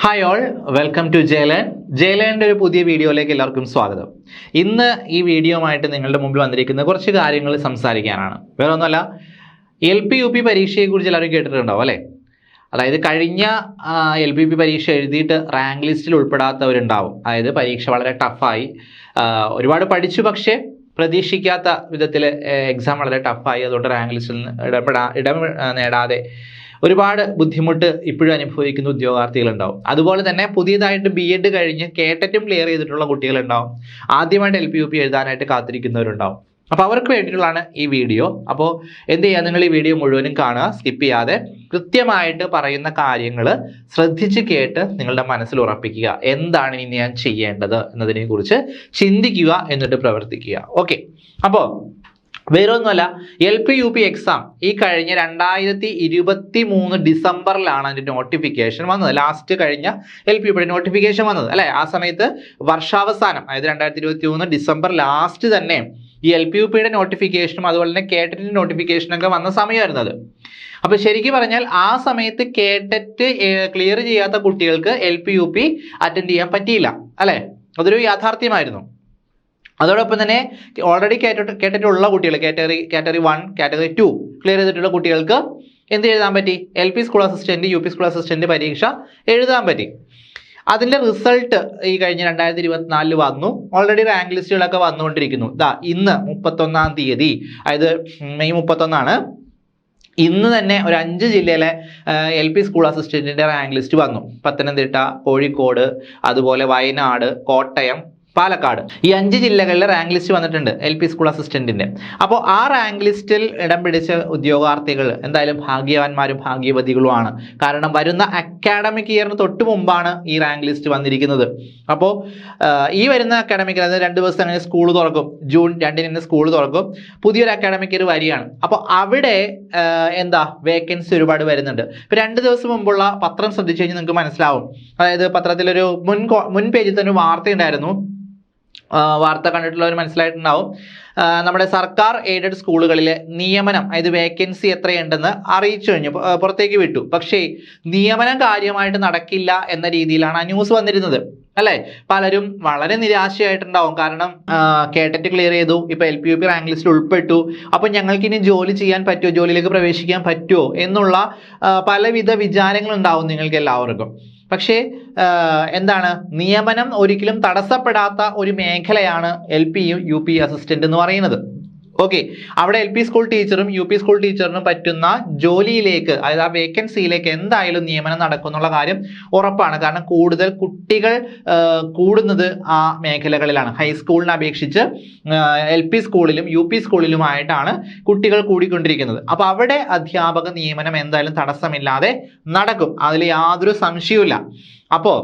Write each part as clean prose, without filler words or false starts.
Hi all, welcome to ജയലേൻ്റെ ഒരു പുതിയ വീഡിയോയിലേക്ക് എല്ലാവർക്കും സ്വാഗതം. ഇന്ന് ഈ വീഡിയോയുമായിട്ട് നിങ്ങളുടെ മുമ്പിൽ വന്നിരിക്കുന്ന കുറച്ച് കാര്യങ്ങൾ സംസാരിക്കാനാണ്. വേറെ ഒന്നുമല്ല, LP UP പരീക്ഷയെക്കുറിച്ച് എല്ലാവരും കേട്ടിട്ടുണ്ടാവും അല്ലേ? അതായത് കഴിഞ്ഞ LP UP പരീക്ഷ എഴുതിയിട്ട് റാങ്ക് ലിസ്റ്റിൽ ഉൾപ്പെടാത്തവരുണ്ടാവും. അതായത് പരീക്ഷ വളരെ ടഫായി, ഒരുപാട് പഠിച്ചു, പക്ഷേ പ്രതീക്ഷിക്കാത്ത വിധത്തിൽ എക്സാം വളരെ ടഫായി, അതുകൊണ്ട് റാങ്ക് ലിസ്റ്റിൽ ഇടം നേടാതെ ഒരുപാട് ബുദ്ധിമുട്ട് ഇപ്പോഴും അനുഭവിക്കുന്ന ഉദ്യോഗാർത്ഥികളുണ്ടാവും. അതുപോലെ തന്നെ പുതിയതായിട്ട് BEd കഴിഞ്ഞ് കേട്ടറ്റും ക്ലിയർ ചെയ്തിട്ടുള്ള കുട്ടികളുണ്ടാവും. ആദ്യമായിട്ട് LP UP എഴുതാനായിട്ട് കാത്തിരിക്കുന്നവരുണ്ടാവും. അപ്പോൾ അവർക്ക് വേണ്ടിയിട്ടുള്ളതാണ് ഈ വീഡിയോ. അപ്പോൾ എന്ത് ചെയ്യുക, നിങ്ങൾ ഈ വീഡിയോ മുഴുവനും കാണുക, സ്കിപ്പ് ചെയ്യാതെ കൃത്യമായിട്ട് പറയുന്ന കാര്യങ്ങൾ ശ്രദ്ധിച്ച് കേട്ട് നിങ്ങളുടെ മനസ്സിൽ ഉറപ്പിക്കുക. എന്താണ് ഇനി ഞാൻ ചെയ്യേണ്ടത് എന്നതിനെ കുറിച്ച് ചിന്തിക്കുക, എന്നിട്ട് പ്രവർത്തിക്കുക. ഓക്കെ, അപ്പോൾ വേറെ ഒന്നുമല്ല, LP UP എക്സാം ഈ കഴിഞ്ഞ 2023 ഡിസംബറിലാണ് അതിൻ്റെ നോട്ടിഫിക്കേഷൻ വന്നത്. ലാസ്റ്റ് കഴിഞ്ഞ LP UP നോട്ടിഫിക്കേഷൻ വന്നത് അല്ലേ? ആ സമയത്ത് വർഷാവസാനം, അതായത് 2023 ഡിസംബർ ലാസ്റ്റ് തന്നെ ഈ LP UPയുടെ നോട്ടിഫിക്കേഷനും അതുപോലെ തന്നെ കേട്ടറ്റിൻ്റെ നോട്ടിഫിക്കേഷനൊക്കെ വന്ന സമയമായിരുന്നത്. അപ്പോൾ ശരിക്കും പറഞ്ഞാൽ ആ സമയത്ത് കേട്ടറ്റ് ക്ലിയർ ചെയ്യാത്ത കുട്ടികൾക്ക് LP UP അറ്റൻഡ് ചെയ്യാൻ പറ്റിയില്ല അല്ലേ? അതൊരു യാഥാർത്ഥ്യമായിരുന്നു. അതോടൊപ്പം തന്നെ ഓൾറെഡി കേട്ടിട്ടുള്ള കുട്ടികൾ, കാറ്റഗറി 1 കാറ്റഗറി 2 ക്ലിയർ ചെയ്തിട്ടുള്ള കുട്ടികൾക്ക് എന്ത് എഴുതാൻ പറ്റി? LP school assistant, UP school assistant പരീക്ഷ എഴുതാൻ പറ്റി. അതിൻ്റെ റിസൾട്ട് ഈ കഴിഞ്ഞ 2024 വന്നു. ഓൾറെഡി റാങ്ക് ലിസ്റ്റുകളൊക്കെ വന്നുകൊണ്ടിരിക്കുന്നു. ഇന്ന് 31-ാം തീയതി, അതായത് മെയ് 31 ഇന്ന് തന്നെ ഒരു 5 ജില്ലയിലെ LP സ്കൂൾ അസിസ്റ്റന്റിന്റെ റാങ്ക് ലിസ്റ്റ് വന്നു. പത്തനംതിട്ട, കോഴിക്കോട്, അതുപോലെ വയനാട്, കോട്ടയം, പാലക്കാട്, ഈ 5 ജില്ലകളിലെ റാങ്ക് ലിസ്റ്റ് വന്നിട്ടുണ്ട് LP സ്കൂൾ അസിസ്റ്റന്റിന്റെ. അപ്പോൾ ആ റാങ്ക് ലിസ്റ്റിൽ ഇടം പിടിച്ച ഉദ്യോഗാർത്ഥികൾ എന്തായാലും ഭാഗ്യവാന്മാരും ഭാഗ്യവതികളുമാണ്. കാരണം വരുന്ന അക്കാഡമിക് ഇയറിന് തൊട്ട് മുമ്പാണ് ഈ റാങ്ക് ലിസ്റ്റ് വന്നിരിക്കുന്നത്. അപ്പോൾ ഈ വരുന്ന അക്കാഡമിക്, അതായത് 2 ദിവസം അങ്ങനെ സ്കൂൾ തുറക്കും, ജൂൺ 2 സ്കൂൾ തുറക്കും, പുതിയൊരു അക്കാഡമിക് ഇയർ വരികയാണ്. അപ്പോൾ അവിടെ വേക്കൻസി ഒരുപാട് വരുന്നുണ്ട്. ഇപ്പോൾ 2 ദിവസം മുമ്പുള്ള പത്രം ശ്രദ്ധിച്ചു കഴിഞ്ഞാൽ നിങ്ങൾക്ക് മനസ്സിലാവും. അതായത് പത്രത്തിലൊരു മുൻ പേജിൽ തന്നെ വാർത്ത ഉണ്ടായിരുന്നു. വാർത്ത കണ്ടിട്ടുള്ളവർ മനസ്സിലായിട്ടുണ്ടാവും. നമ്മുടെ സർക്കാർ എയ്ഡഡ് സ്കൂളുകളിലെ നിയമനം, അതായത് വേക്കൻസി എത്രയുണ്ടെന്ന് അറിയിച്ചു കഴിഞ്ഞു, പുറത്തേക്ക് വിട്ടു. പക്ഷേ നിയമനം കാര്യമായിട്ട് നടക്കില്ല എന്ന രീതിയിലാണ് ആ ന്യൂസ് വന്നിരുന്നത് അല്ലേ? പലരും വളരെ നിരാശയായിട്ടുണ്ടാവും. കാരണം കേട്ടറ്റ് ക്ലിയർ ചെയ്തു, ഇപ്പോൾ LP UP റാങ്ക് ലിസ്റ്റിൽ ഉൾപ്പെട്ടു, അപ്പോൾ ഞങ്ങൾക്ക് ഇനി ജോലി ചെയ്യാൻ പറ്റുമോ, ജോലിയിലേക്ക് പ്രവേശിക്കാൻ പറ്റുമോ എന്നുള്ള പലവിധ വിചാരങ്ങളുണ്ടാവും നിങ്ങൾക്ക് എല്ലാവർക്കും. പക്ഷേ നിയമനം ഒരിക്കലും തടസ്സപ്പെടാത്ത ഒരു മേഖലയാണ് LP UP അസിസ്റ്റന്റ് എന്ന് പറയുന്നത്. ഓക്കെ, അവിടെ LP സ്കൂൾ ടീച്ചറും UP സ്കൂൾ ടീച്ചറിനും പറ്റുന്ന ജോലിയിലേക്ക്, അതായത് ആ വേക്കൻസിയിലേക്ക് എന്തായാലും നിയമനം നടക്കുന്നുള്ള കാര്യം ഉറപ്പാണ്. കാരണം കൂടുതൽ കുട്ടികൾ കൂടുന്നത് ആ മേഖലകളിലാണ്. ഹൈസ്കൂളിനെ അപേക്ഷിച്ച് LP സ്കൂളിലും UP സ്കൂളിലുമായിട്ടാണ് കുട്ടികൾ കൂടിക്കൊണ്ടിരിക്കുന്നത്. അപ്പോൾ അവിടെ അധ്യാപക നിയമനം എന്തായാലും തടസ്സമില്ലാതെ നടക്കും, അതിൽ യാതൊരു സംശയവുമില്ല. അപ്പോൾ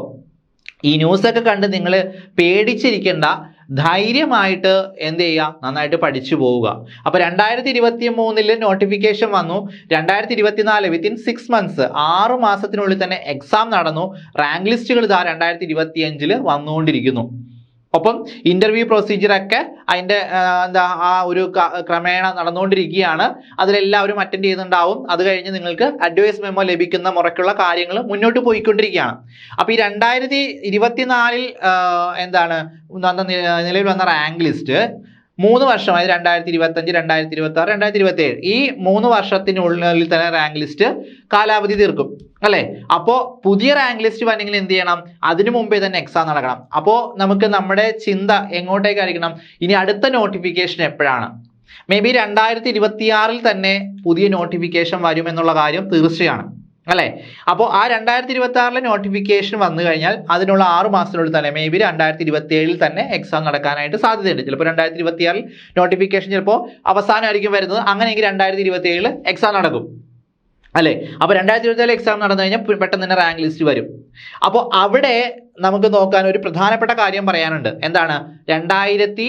ഈ ന്യൂസൊക്കെ കണ്ട് നിങ്ങൾ പേടിച്ചിരിക്കേണ്ട, ധൈര്യമായിട്ട് എന്ത് ചെയ്യുക, നന്നായിട്ട് പഠിച്ചു പോവുക. അപ്പോൾ 2023 നോട്ടിഫിക്കേഷൻ വന്നു. 2024 വിത്തിൻ 6 മന്ത്സ്, 6 മാസത്തിനുള്ളിൽ തന്നെ എക്സാം നടന്നു. റാങ്ക് ലിസ്റ്റുകൾ 2025 വന്നുകൊണ്ടിരിക്കുന്നു. ഒപ്പം ഇന്റർവ്യൂ പ്രൊസീജിയറൊക്കെ അതിൻ്റെ ആ ഒരു ക്രമേണ നടന്നുകൊണ്ടിരിക്കുകയാണ്. അതിലെല്ലാവരും അറ്റൻഡ് ചെയ്യുന്നുണ്ടാവും. അത് കഴിഞ്ഞ് നിങ്ങൾക്ക് അഡ്വൈസ് മെമ്മോ ലഭിക്കുന്ന മുറയ്ക്കുള്ള കാര്യങ്ങൾ മുന്നോട്ട് പോയിക്കൊണ്ടിരിക്കുകയാണ്. അപ്പോൾ ഈ 2024 നിലവിൽ വന്ന റാങ്ക് ലിസ്റ്റ് 3 വർഷം, അതായത് 2025, 2026, 2027 ഈ 3 വർഷത്തിനുള്ളിൽ തന്നെ റാങ്ക് ലിസ്റ്റ് കാലാവധി തീർക്കും അല്ലേ? അപ്പോൾ പുതിയ റാങ്ക് ലിസ്റ്റ് വന്നെങ്കിൽ എന്ത് ചെയ്യണം? അതിനു മുമ്പേ തന്നെ എക്സാം നടക്കണം. അപ്പോൾ നമുക്ക് നമ്മുടെ ചിന്ത എങ്ങോട്ടേക്കായിരിക്കണം? ഇനി അടുത്ത നോട്ടിഫിക്കേഷൻ എപ്പോഴാണ്? മേ ബി 2026 തന്നെ പുതിയ നോട്ടിഫിക്കേഷൻ വരുമെന്നുള്ള കാര്യം തീർച്ചയാണ് അല്ലേ? അപ്പോൾ ആ 2026 നോട്ടിഫിക്കേഷൻ വന്നു കഴിഞ്ഞാൽ അതിനുള്ള 6 മാസത്തിനുള്ളിൽ തന്നെ, മേ ബി 2027 തന്നെ എക്സാം നടക്കാനായിട്ട് സാധ്യതയുണ്ട്. ചിലപ്പോൾ 2026 നോട്ടിഫിക്കേഷൻ ചിലപ്പോൾ അവസാനമായിരിക്കും വരുന്നത്. അങ്ങനെയെങ്കിൽ 2027 എക്സാം നടക്കും അല്ലേ? അപ്പോൾ 2027 എക്സാം നടന്നു കഴിഞ്ഞാൽ പെട്ടെന്ന് തന്നെ റാങ്ക് ലിസ്റ്റ് വരും. അപ്പോൾ അവിടെ നമുക്ക് നോക്കാൻ ഒരു പ്രധാനപ്പെട്ട കാര്യം പറയാനുണ്ട്. 2029-30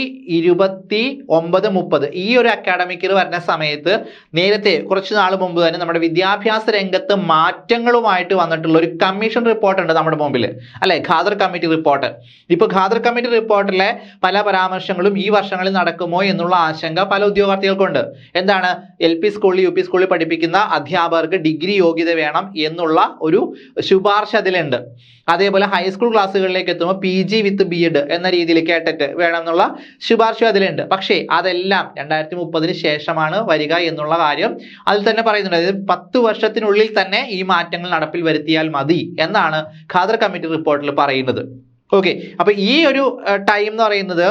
ഈ ഒരു അക്കാഡമിക് ഇയർ വരുന്ന സമയത്ത് നേരത്തെ കുറച്ച് നാൾ മുമ്പ് തന്നെ നമ്മുടെ വിദ്യാഭ്യാസ രംഗത്ത് മാറ്റങ്ങളുമായിട്ട് വന്നിട്ടുള്ള ഒരു കമ്മീഷൻ റിപ്പോർട്ട് ഉണ്ട് നമ്മുടെ മുമ്പിൽ അല്ലെ? Khader committee report. ഇപ്പോൾ ഖാദർ കമ്മിറ്റി റിപ്പോർട്ടിലെ പല പരാമർശങ്ങളും ഈ വർഷങ്ങളിൽ നടക്കുമോ എന്നുള്ള ആശങ്ക പല ഉദ്യോഗാർത്ഥികൾക്കുണ്ട്. LP സ്കൂളിൽ UP സ്കൂളിൽ പഠിപ്പിക്കുന്ന അധ്യാപകർക്ക് അധ്യാപകർക്ക് ഡിഗ്രി യോഗ്യത വേണം എന്നുള്ള ഒരു ശുപാർശ അതിലുണ്ട്. അതേപോലെ ഹൈസ്കൂൾ ക്ലാസ്സുകളിലേക്ക് എത്തുമ്പോൾ PG വിത്ത് BEd എന്ന രീതിയിൽ കേട്ടിട്ട് വേണം എന്നുള്ള ശുപാർശ അതിലുണ്ട്. പക്ഷേ അതെല്ലാം 2030 ശേഷമാണ് വരിക എന്നുള്ള കാര്യം അതിൽ തന്നെ പറയുന്നുണ്ട്. അതായത് 10 വർഷത്തിനുള്ളിൽ തന്നെ ഈ മാറ്റങ്ങൾ നടപ്പിൽ വരുത്തിയാൽ മതി എന്നാണ് ഖാദർ കമ്മിറ്റി റിപ്പോർട്ടിൽ പറയുന്നത്. ഓക്കെ, അപ്പൊ ഈ ഒരു ടൈം എന്ന് പറയുന്നത്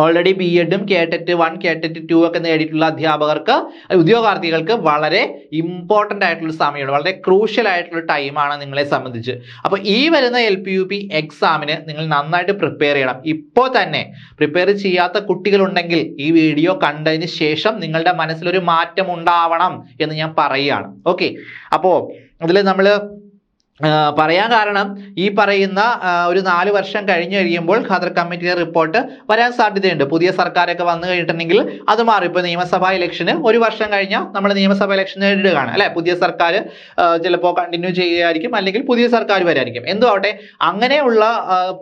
ഓൾറെഡി BEdും KTET 1 KTET 2 ഒക്കെ നേടിയിട്ടുള്ള അധ്യാപകർക്ക് ഉദ്യോഗാർത്ഥികൾക്ക് വളരെ ഇമ്പോർട്ടൻ്റ് ആയിട്ടുള്ള സമയമാണ്, വളരെ ക്രൂഷ്യൽ ആയിട്ടുള്ള ടൈമാണ് നിങ്ങളെ സംബന്ധിച്ച്. അപ്പോൾ ഈ വരുന്ന LPUP എക്സാമിന് നിങ്ങൾ നന്നായിട്ട് പ്രിപ്പയർ ചെയ്യണം. ഇപ്പോൾ തന്നെ പ്രിപ്പയർ ചെയ്യാത്ത കുട്ടികളുണ്ടെങ്കിൽ ഈ വീഡിയോ കണ്ടതിന് ശേഷം നിങ്ങളുടെ മനസ്സിലൊരു മാറ്റം ഉണ്ടാവണം എന്ന് ഞാൻ പറയുകയാണ്. ഓക്കെ, അപ്പോൾ അതിൽ നമ്മൾ പറയാൻ കാരണം ഈ പറയുന്ന ഒരു 4 വർഷം കഴിയുമ്പോൾ ഖാദർ കമ്മിറ്റിയുടെ റിപ്പോർട്ട് വരാൻ സാധ്യതയുണ്ട്. പുതിയ സർക്കാരൊക്കെ വന്നു കഴിഞ്ഞിട്ടുണ്ടെങ്കിൽ അത് മാറും. ഇപ്പോൾ നിയമസഭാ ഇലക്ഷന് 1 വർഷം കഴിഞ്ഞാൽ നമ്മൾ നിയമസഭാ ഇലക്ഷൻ നേരിടുകയാണ് അല്ലെ. പുതിയ സർക്കാർ ചിലപ്പോൾ കണ്ടിന്യൂ ചെയ്യുകയായിരിക്കും, അല്ലെങ്കിൽ പുതിയ സർക്കാർ വരായിരിക്കും. എന്തുവാട്ടെ, അങ്ങനെയുള്ള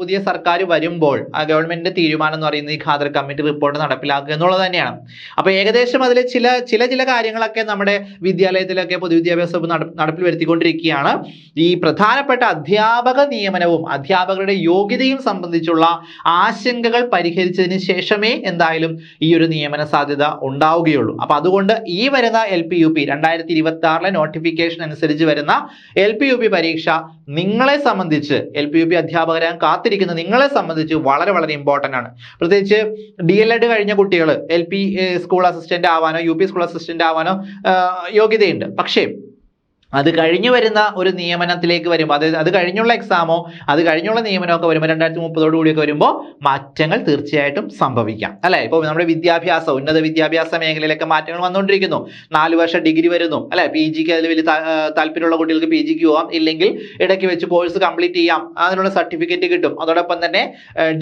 പുതിയ സർക്കാർ വരുമ്പോൾ ആ ഗവൺമെന്റിന്റെ തീരുമാനം എന്ന് പറയുന്നത് ഈ ഖാദർ കമ്മിറ്റി റിപ്പോർട്ട് നടപ്പിലാക്കുക എന്നുള്ളത് തന്നെയാണ്. അപ്പോൾ ഏകദേശം അതിൽ ചില കാര്യങ്ങളൊക്കെ നമ്മുടെ വിദ്യാലയത്തിലൊക്കെ പൊതുവിദ്യാഭ്യാസ വകുപ്പ് നടപ്പിൽ വരുത്തിക്കൊണ്ടിരിക്കുകയാണ്. ഈ പ്രധാനപ്പെട്ട അധ്യാപക നിയമനവും അധ്യാപകരുടെ യോഗ്യതയും സംബന്ധിച്ചുള്ള ആശങ്കകൾ പരിഹരിച്ചതിന് ശേഷമേ എന്തായാലും ഈ ഒരു നിയമന സാധ്യത ഉണ്ടാവുകയുള്ളൂ. അപ്പൊ അതുകൊണ്ട് ഈ വരുന്ന LPUP 2026 നോട്ടിഫിക്കേഷൻ അനുസരിച്ച് വരുന്ന LPUP പരീക്ഷ നിങ്ങളെ സംബന്ധിച്ച്, LPUP അധ്യാപകരാൻ കാത്തിരിക്കുന്ന നിങ്ങളെ സംബന്ധിച്ച് വളരെ വളരെ ഇമ്പോർട്ടൻ്റ് ആണ്. പ്രത്യേകിച്ച് DLED കഴിഞ്ഞ കുട്ടികൾ LP സ്കൂൾ അസിസ്റ്റന്റ് ആവാനോ UP സ്കൂൾ അസിസ്റ്റന്റ് ആവാനോ യോഗ്യതയുണ്ട്. പക്ഷേ അത് കഴിഞ്ഞു വരുന്ന ഒരു നിയമനത്തിലേക്ക് വരുമ്പോൾ, അതായത് അത് കഴിഞ്ഞുള്ള എക്സാമോ അത് കഴിഞ്ഞുള്ള നിയമനമൊക്കെ വരുമ്പോൾ 2030 കൂടിയൊക്കെ വരുമ്പോൾ മാറ്റങ്ങൾ തീർച്ചയായിട്ടും സംഭവിക്കാം അല്ലെ. ഇപ്പോൾ നമ്മുടെ ഉന്നത വിദ്യാഭ്യാസ മേഖലയിലൊക്കെ മാറ്റങ്ങൾ വന്നുകൊണ്ടിരിക്കുന്നു. 4 വർഷം ഡിഗ്രി വരുന്നു അല്ലെ. PGക്ക് അതിൽ വലിയ താല്പര്യമുള്ള കുട്ടികൾക്ക് PGക്ക് പോകാം, ഇല്ലെങ്കിൽ ഇടയ്ക്ക് വെച്ച് കോഴ്സ് കംപ്ലീറ്റ് ചെയ്യാം, അതിനുള്ള സർട്ടിഫിക്കറ്റ് കിട്ടും. അതോടൊപ്പം തന്നെ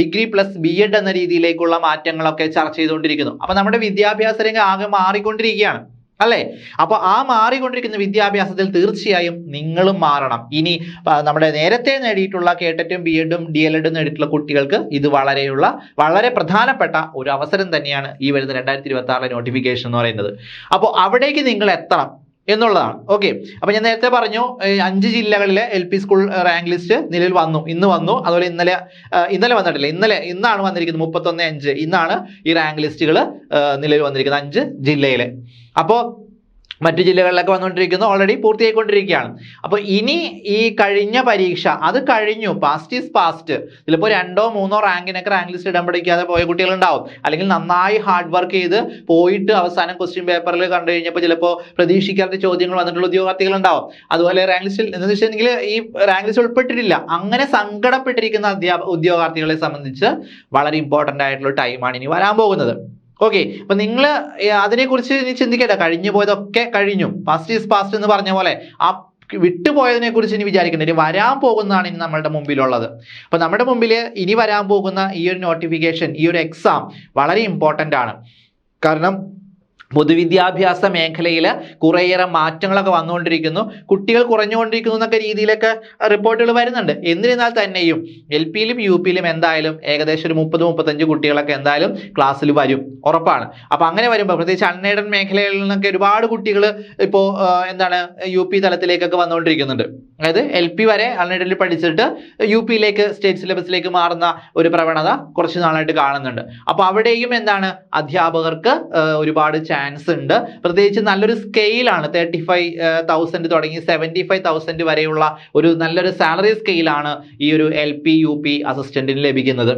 ഡിഗ്രി പ്ലസ് BEd എന്ന രീതിയിലേക്കുള്ള മാറ്റങ്ങളൊക്കെ ചർച്ച ചെയ്തുകൊണ്ടിരിക്കുന്നു. അപ്പൊ നമ്മുടെ വിദ്യാഭ്യാസ രംഗം ആകെ മാറിക്കൊണ്ടിരിക്കുകയാണ് അല്ലേ. അപ്പൊ ആ മാറിക്കൊണ്ടിരിക്കുന്ന വിദ്യാഭ്യാസത്തിൽ തീർച്ചയായും നിങ്ങളും മാറണം. ഇനി നമ്മുടെ നേരത്തെ നേടിയിട്ടുള്ള KTETും BEdും DLEDും നേടിയിട്ടുള്ള കുട്ടികൾക്ക് ഇത് വളരെ പ്രധാനപ്പെട്ട ഒരു അവസരം തന്നെയാണ് ഈ വരുന്ന 2026 നോട്ടിഫിക്കേഷൻ എന്ന് പറയുന്നത്. അപ്പോൾ അവിടേക്ക് നിങ്ങൾ എത്തണം എന്നുള്ളതാണ്. ഓക്കെ, അപ്പൊ ഞാൻ നേരത്തെ പറഞ്ഞു 5 ജില്ലകളിലെ LP സ്കൂൾ റാങ്ക് ലിസ്റ്റ് നിലവിൽ വന്നു, ഇന്ന് വന്നു. അതുപോലെ ഇന്നലെ വന്നിട്ടില്ല, ഇന്നാണ് വന്നിരിക്കുന്നത് 31/5. ഇന്നാണ് ഈ റാങ്ക് ലിസ്റ്റുകൾ നിലവിൽ വന്നിരിക്കുന്നത് 5 ജില്ലയിലെ. അപ്പോൾ മറ്റു ജില്ലകളിലൊക്കെ വന്നുകൊണ്ടിരിക്കുന്നു, ഓൾറെഡി പൂർത്തിയായിക്കൊണ്ടിരിക്കുകയാണ്. അപ്പോൾ ഇനി ഈ കഴിഞ്ഞ പരീക്ഷ അത് കഴിഞ്ഞു, പാസ്റ്റ് ഈസ് പാസ്റ്റ്. ചിലപ്പോൾ 2ഓ 3ഓ റാങ്കിനൊക്കെ റാങ്ക് ലിസ്റ്റ് ഇടാൻ പഠിക്കാതെ പോയ കുട്ടികളുണ്ടാവും, അല്ലെങ്കിൽ നന്നായി ഹാർഡ് വർക്ക് ചെയ്ത് പോയിട്ട് അവസാനം ക്വസ്റ്റ്യൻ പേപ്പറിൽ കണ്ടു കഴിഞ്ഞപ്പോൾ ചിലപ്പോൾ പ്രതീക്ഷിക്കാത്ത ചോദ്യങ്ങൾ വന്നിട്ടുള്ള ഉദ്യോഗാർത്ഥികളുണ്ടാവും. അതുപോലെ റാങ്ക് ലിസ്റ്റിൽ എന്ന് വെച്ചിട്ടുണ്ടെങ്കിൽ ഈ റാങ്ക് ലിസ്റ്റ് ഉൾപ്പെട്ടിട്ടില്ല, അങ്ങനെ സങ്കടപ്പെട്ടിരിക്കുന്ന ഉദ്യോഗാർത്ഥികളെ സംബന്ധിച്ച് വളരെ ഇമ്പോർട്ടൻ്റ് ആയിട്ടുള്ള ടൈമാണ് ഇനി വരാൻ പോകുന്നത്. ഓക്കെ, അപ്പൊ നിങ്ങൾ അതിനെക്കുറിച്ച് ഇനി ചിന്തിക്കേണ്ട. കഴിഞ്ഞു പോയതൊക്കെ കഴിഞ്ഞു, പാസ്റ്റ് ഈസ് പാസ്റ്റ് എന്ന് പറഞ്ഞ പോലെ ആ വിട്ടുപോയതിനെ കുറിച്ച് ഇനി വിചാരിക്കേണ്ട. ഇനി വരാൻ പോകുന്നതാണ് ഇനി നമ്മളുടെ മുമ്പിലുള്ളത്. അപ്പൊ നമ്മുടെ മുമ്പിൽ ഇനി വരാൻ പോകുന്ന ഈ ഒരു നോട്ടിഫിക്കേഷൻ, ഈ ഒരു എക്സാം വളരെ ഇമ്പോർട്ടൻ്റ് ആണ്. കാരണം പൊതുവിദ്യാഭ്യാസ മേഖലയിൽ കുറേയേറെ മാറ്റങ്ങളൊക്കെ വന്നുകൊണ്ടിരിക്കുന്നു, കുട്ടികൾ കുറഞ്ഞുകൊണ്ടിരിക്കുന്നു എന്നൊക്കെ രീതിയിലൊക്കെ റിപ്പോർട്ടുകൾ വരുന്നുണ്ട്. എന്നിരുന്നാൽ തന്നെയും LPയിലും UPയിലും എന്തായാലും ഏകദേശം ഒരു 30-35 കുട്ടികളൊക്കെ എന്തായാലും ക്ലാസ്സിൽ വരും, ഉറപ്പാണ്. അപ്പം അങ്ങനെ വരുമ്പോൾ പ്രത്യേകിച്ച് അൺഎയ്ഡഡ് മേഖലകളിൽ നിന്നൊക്കെ ഒരുപാട് കുട്ടികൾ ഇപ്പോൾ UP തലത്തിലേക്കൊക്കെ വന്നുകൊണ്ടിരിക്കുന്നുണ്ട്. അതായത് LP വരെ അൺഎയ്ഡഡിൽ പഠിച്ചിട്ട് UPയിലേക്ക് സ്റ്റേറ്റ് സിലബസിലേക്ക് മാറുന്ന ഒരു പ്രവണത കുറച്ച് നാളായിട്ട് കാണുന്നുണ്ട്. അപ്പോൾ അവിടെയും അധ്യാപകർക്ക് ഒരുപാട് ചാൻസ് ഉണ്ട്. പ്രത്യേകിച്ച് നല്ലൊരു സ്കെയിലാണ്, 35,000 തുടങ്ങി 75,000 വരെയുള്ള ഒരു നല്ലൊരു സാലറി സ്കെയിലാണ് ഈ ഒരു LP UP അസിസ്റ്റന്റിന് ലഭിക്കുന്നത്.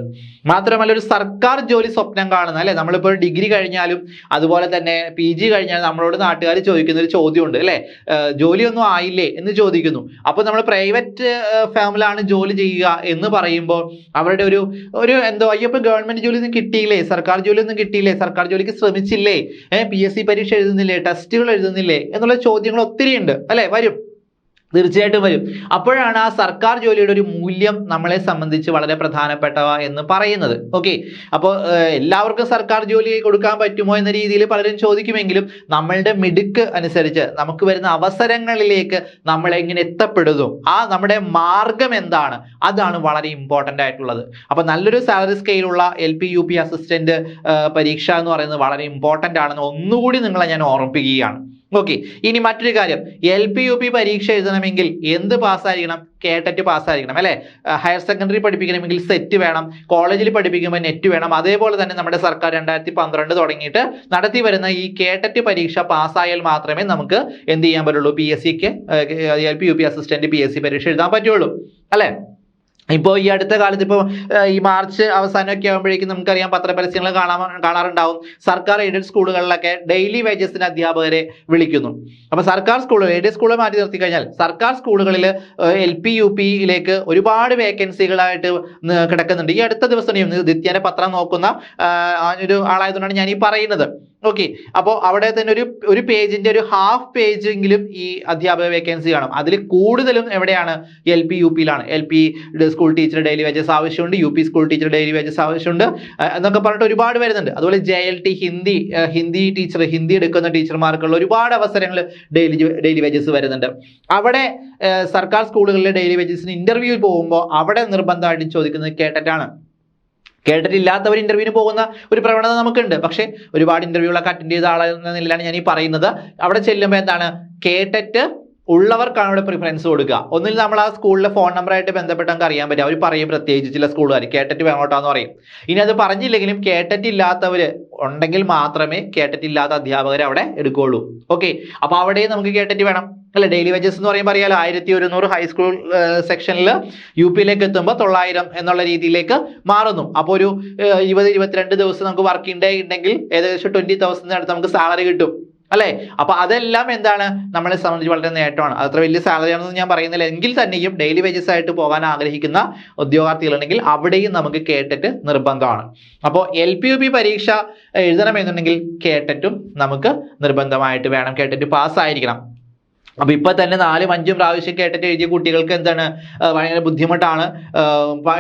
മാത്രമല്ല ഒരു സർക്കാർ ജോലി സ്വപ്നം കാണുന്ന അല്ലെ, നമ്മളിപ്പോൾ ഡിഗ്രി കഴിഞ്ഞാലും അതുപോലെ തന്നെ PG കഴിഞ്ഞാലും നമ്മളോട് നാട്ടുകാർ ചോദിക്കുന്ന ഒരു ചോദ്യമുണ്ട് അല്ലെ, ജോലിയൊന്നും ആയില്ലേ എന്ന് ചോദിക്കുന്നു. അപ്പോൾ നമ്മൾ പ്രൈവറ്റ് ഫേമിലാണ് ജോലി ചെയ്യുക എന്ന് പറയുമ്പോൾ അവരുടെ ഒരു എന്തോ അയ്യപ്പോൾ ഗവൺമെന്റ് ജോലി ഒന്നും കിട്ടിയില്ലേ, സർക്കാർ ജോലി ഒന്നും കിട്ടിയില്ലേ, സർക്കാർ ജോലിക്ക് ശ്രമിച്ചില്ലേ, PSC പരീക്ഷ എഴുതുന്നില്ലേ, ടെസ്റ്റുകൾ എഴുതുന്നില്ലേ എന്നുള്ള ചോദ്യങ്ങൾ ഒത്തിരി ഉണ്ട് അല്ലെ, വരും, തീർച്ചയായിട്ടും വരും. അപ്പോഴാണ് ആ സർക്കാർ ജോലിയുടെ ഒരു മൂല്യം നമ്മളെ സംബന്ധിച്ച് വളരെ പ്രധാനപ്പെട്ടവ എന്ന് പറയുന്നത്. ഓക്കെ, അപ്പോൾ എല്ലാവർക്കും സർക്കാർ ജോലി കൊടുക്കാൻ പറ്റുമോ എന്ന രീതിയിൽ പലരും ചോദിക്കുമെങ്കിലും നമ്മളുടെ മിടുക്ക് അനുസരിച്ച് നമുക്ക് വരുന്ന അവസരങ്ങളിലേക്ക് നമ്മൾ എങ്ങനെ എത്തപ്പെടുന്നു, ആ നമ്മുടെ മാർഗം എന്താണ്, അതാണ് വളരെ ഇമ്പോർട്ടൻ്റ് ആയിട്ടുള്ളത്. അപ്പോൾ നല്ലൊരു സാലറി സ്കെയിലുള്ള LP UP അസിസ്റ്റന്റ് പരീക്ഷ എന്ന് പറയുന്നത് വളരെ ഇമ്പോർട്ടൻ്റ് ആണെന്ന് ഒന്നുകൂടി നിങ്ങളെ ഞാൻ ഓർമ്മിപ്പിക്കുകയാണ്. ഓക്കെ. ഇനി മറ്റൊരു കാര്യം, LP UP പരീക്ഷ എഴുതണമെങ്കിൽ എന്ത് പാസ്സായിരിക്കണം? കേട്ടറ്റ് പാസ്സായിരിക്കണം അല്ലെ. ഹയർ സെക്കൻഡറി പഠിപ്പിക്കണമെങ്കിൽ സെറ്റ് വേണം, കോളേജിൽ പഠിപ്പിക്കുമ്പോൾ നെറ്റ് വേണം. അതേപോലെ തന്നെ നമ്മുടെ സർക്കാർ 2012 തുടങ്ങിയിട്ട് നടത്തി വരുന്ന ഈ കേട്ടറ്റ് പരീക്ഷ പാസ്സായാൽ മാത്രമേ നമുക്ക് എന്ത് ചെയ്യാൻ പറ്റുള്ളൂ? PSCക്ക് LP UP അസിസ്റ്റന്റ് PSC പരീക്ഷ എഴുതാൻ പറ്റുള്ളൂ അല്ലെ. ഇപ്പോൾ ഈ അടുത്ത കാലത്ത് ഇപ്പോൾ ഈ മാർച്ച് അവസാനമൊക്കെ ആകുമ്പോഴേക്കും നമുക്കറിയാം പത്രപരസ്യങ്ങൾ കാണാറുണ്ടാവും. സർക്കാർ എയ്ഡഡ് സ്കൂളുകളിലൊക്കെ ഡെയിലി വേജസിന് അധ്യാപകരെ വിളിക്കുന്നു. അപ്പോൾ സർക്കാർ സ്കൂളുകൾ, എയ്ഡഡ് സ്കൂളുകൾ മാറ്റി നിർത്തി കഴിഞ്ഞാൽ സർക്കാർ സ്കൂളുകളിൽ LP UPയിലേക്ക് ഒരുപാട് വേക്കൻസികളായിട്ട് കിടക്കുന്നുണ്ട്. ഈ അടുത്ത ദിവസം നിത്യേന പത്രം നോക്കുന്ന ഒരു ആളായതുകൊണ്ടാണ് ഞാൻ ഈ പറയുന്നത്. ഓക്കെ. അപ്പോൾ അവിടെ തന്നെ ഒരു പേജിന്റെ ഒരു ഹാഫ് പേജ് എങ്കിലും ഈ അധ്യാപക വേക്കൻസി കാണും. അതിൽ കൂടുതലും എവിടെയാണ്? LP UPയിലാണ്. LP school teacher daily wages ആവശ്യമുണ്ട്, UP school teacher daily wages ആവശ്യമുണ്ട് എന്നൊക്കെ പറഞ്ഞിട്ട് ഒരുപാട് വരുന്നുണ്ട്. അതുപോലെ JLT ഹിന്ദി ടീച്ചർ, ഹിന്ദി എടുക്കുന്ന ടീച്ചർമാർക്കുള്ള ഒരുപാട് അവസരങ്ങൾ ഡെയിലി വേജസ് വരുന്നുണ്ട്. അവിടെ സർക്കാർ സ്കൂളുകളിലെ ഡെയിലി വേജസിന് ഇന്റർവ്യൂവിൽ പോകുമ്പോൾ അവിടെ നിർബന്ധമായിട്ടും ചോദിക്കുന്നത് കേട്ടറ്റാണ്. കേട്ടിട്ടില്ലാത്തവർ ഇന്റർവ്യൂവിന് പോകുന്ന ഒരു പ്രവണത നമുക്കുണ്ട്. പക്ഷേ ഒരുപാട് ഇന്റർവ്യൂകളൊക്കെ അറ്റൻഡ് ചെയ്ത ആളെന്ന നിലയിലാണ് ഞാൻ ഈ പറയുന്നത്. അവിടെ ചെല്ലുമ്പോൾ എന്താണ്? കേട്ടറ്റ് ഉള്ളവർക്കാണ് അവിടെ പ്രിഫറൻസ് കൊടുക്കുക. ഒന്നിൽ നമ്മൾ ആ സ്കൂളിലെ ഫോൺ നമ്പറായിട്ട് ബന്ധപ്പെട്ട് നമുക്ക് അറിയാൻ പറ്റും. അവർ പറയും, പ്രത്യേകിച്ച് ചില സ്കൂളുകാർ കേട്ടറ്റ് വേണോട്ടാന്ന് പറയും. ഇനി അത് പറഞ്ഞില്ലെങ്കിലും കേട്ടറ്റ് ഇല്ലാത്തവർ ഉണ്ടെങ്കിൽ മാത്രമേ കേട്ടറ്റ് ഇല്ലാത്ത അധ്യാപകരെ അവിടെ എടുക്കുകയുള്ളൂ. ഓക്കെ. അപ്പോൾ അവിടെയും നമുക്ക് കേട്ടറ്റ് വേണം അല്ലെ. ഡെയിലി വേജസ് എന്ന് പറയുമ്പോൾ അറിയാലോ, 1100 ഹൈസ്കൂൾ സെക്ഷനിൽ UPയിലേക്ക് എത്തുമ്പോൾ 900 എന്നുള്ള രീതിയിലേക്ക് മാറുന്നു. അപ്പോൾ ഒരു 20-22 ദിവസം നമുക്ക് വർക്കിംഗ് ഡേ ഉണ്ടെങ്കിൽ ഏകദേശം 20,000 അടുത്ത് നമുക്ക് സാലറി കിട്ടും അല്ലെ. അപ്പൊ അതെല്ലാം എന്താണ്? നമ്മളെ സംബന്ധിച്ച് വളരെ നേട്ടമാണ്. അത്ര വലിയ സാലറി ആണെന്ന് ഞാൻ പറയുന്നില്ല. എങ്കിൽ തന്നെയും ഡെയിലി വേജസ് ആയിട്ട് പോകാൻ ആഗ്രഹിക്കുന്ന ഉദ്യോഗാർത്ഥികളുണ്ടെങ്കിൽ അവിടെയും നമുക്ക് കേട്ടറ്റ് നിർബന്ധമാണ്. അപ്പോൾ LP UP പരീക്ഷ എഴുതണമെന്നുണ്ടെങ്കിൽ കേട്ടറ്റും നമുക്ക് നിർബന്ധമായിട്ട് വേണം. കേട്ടറ്റ് പാസ്സായിരിക്കണം. അപ്പൊ ഇപ്പൊ തന്നെ 4-5 പ്രാവശ്യം കേട്ടിട്ട് എഴുതിയ കുട്ടികൾക്ക് എന്താണ്? ഭയങ്കര ബുദ്ധിമുട്ടാണ്,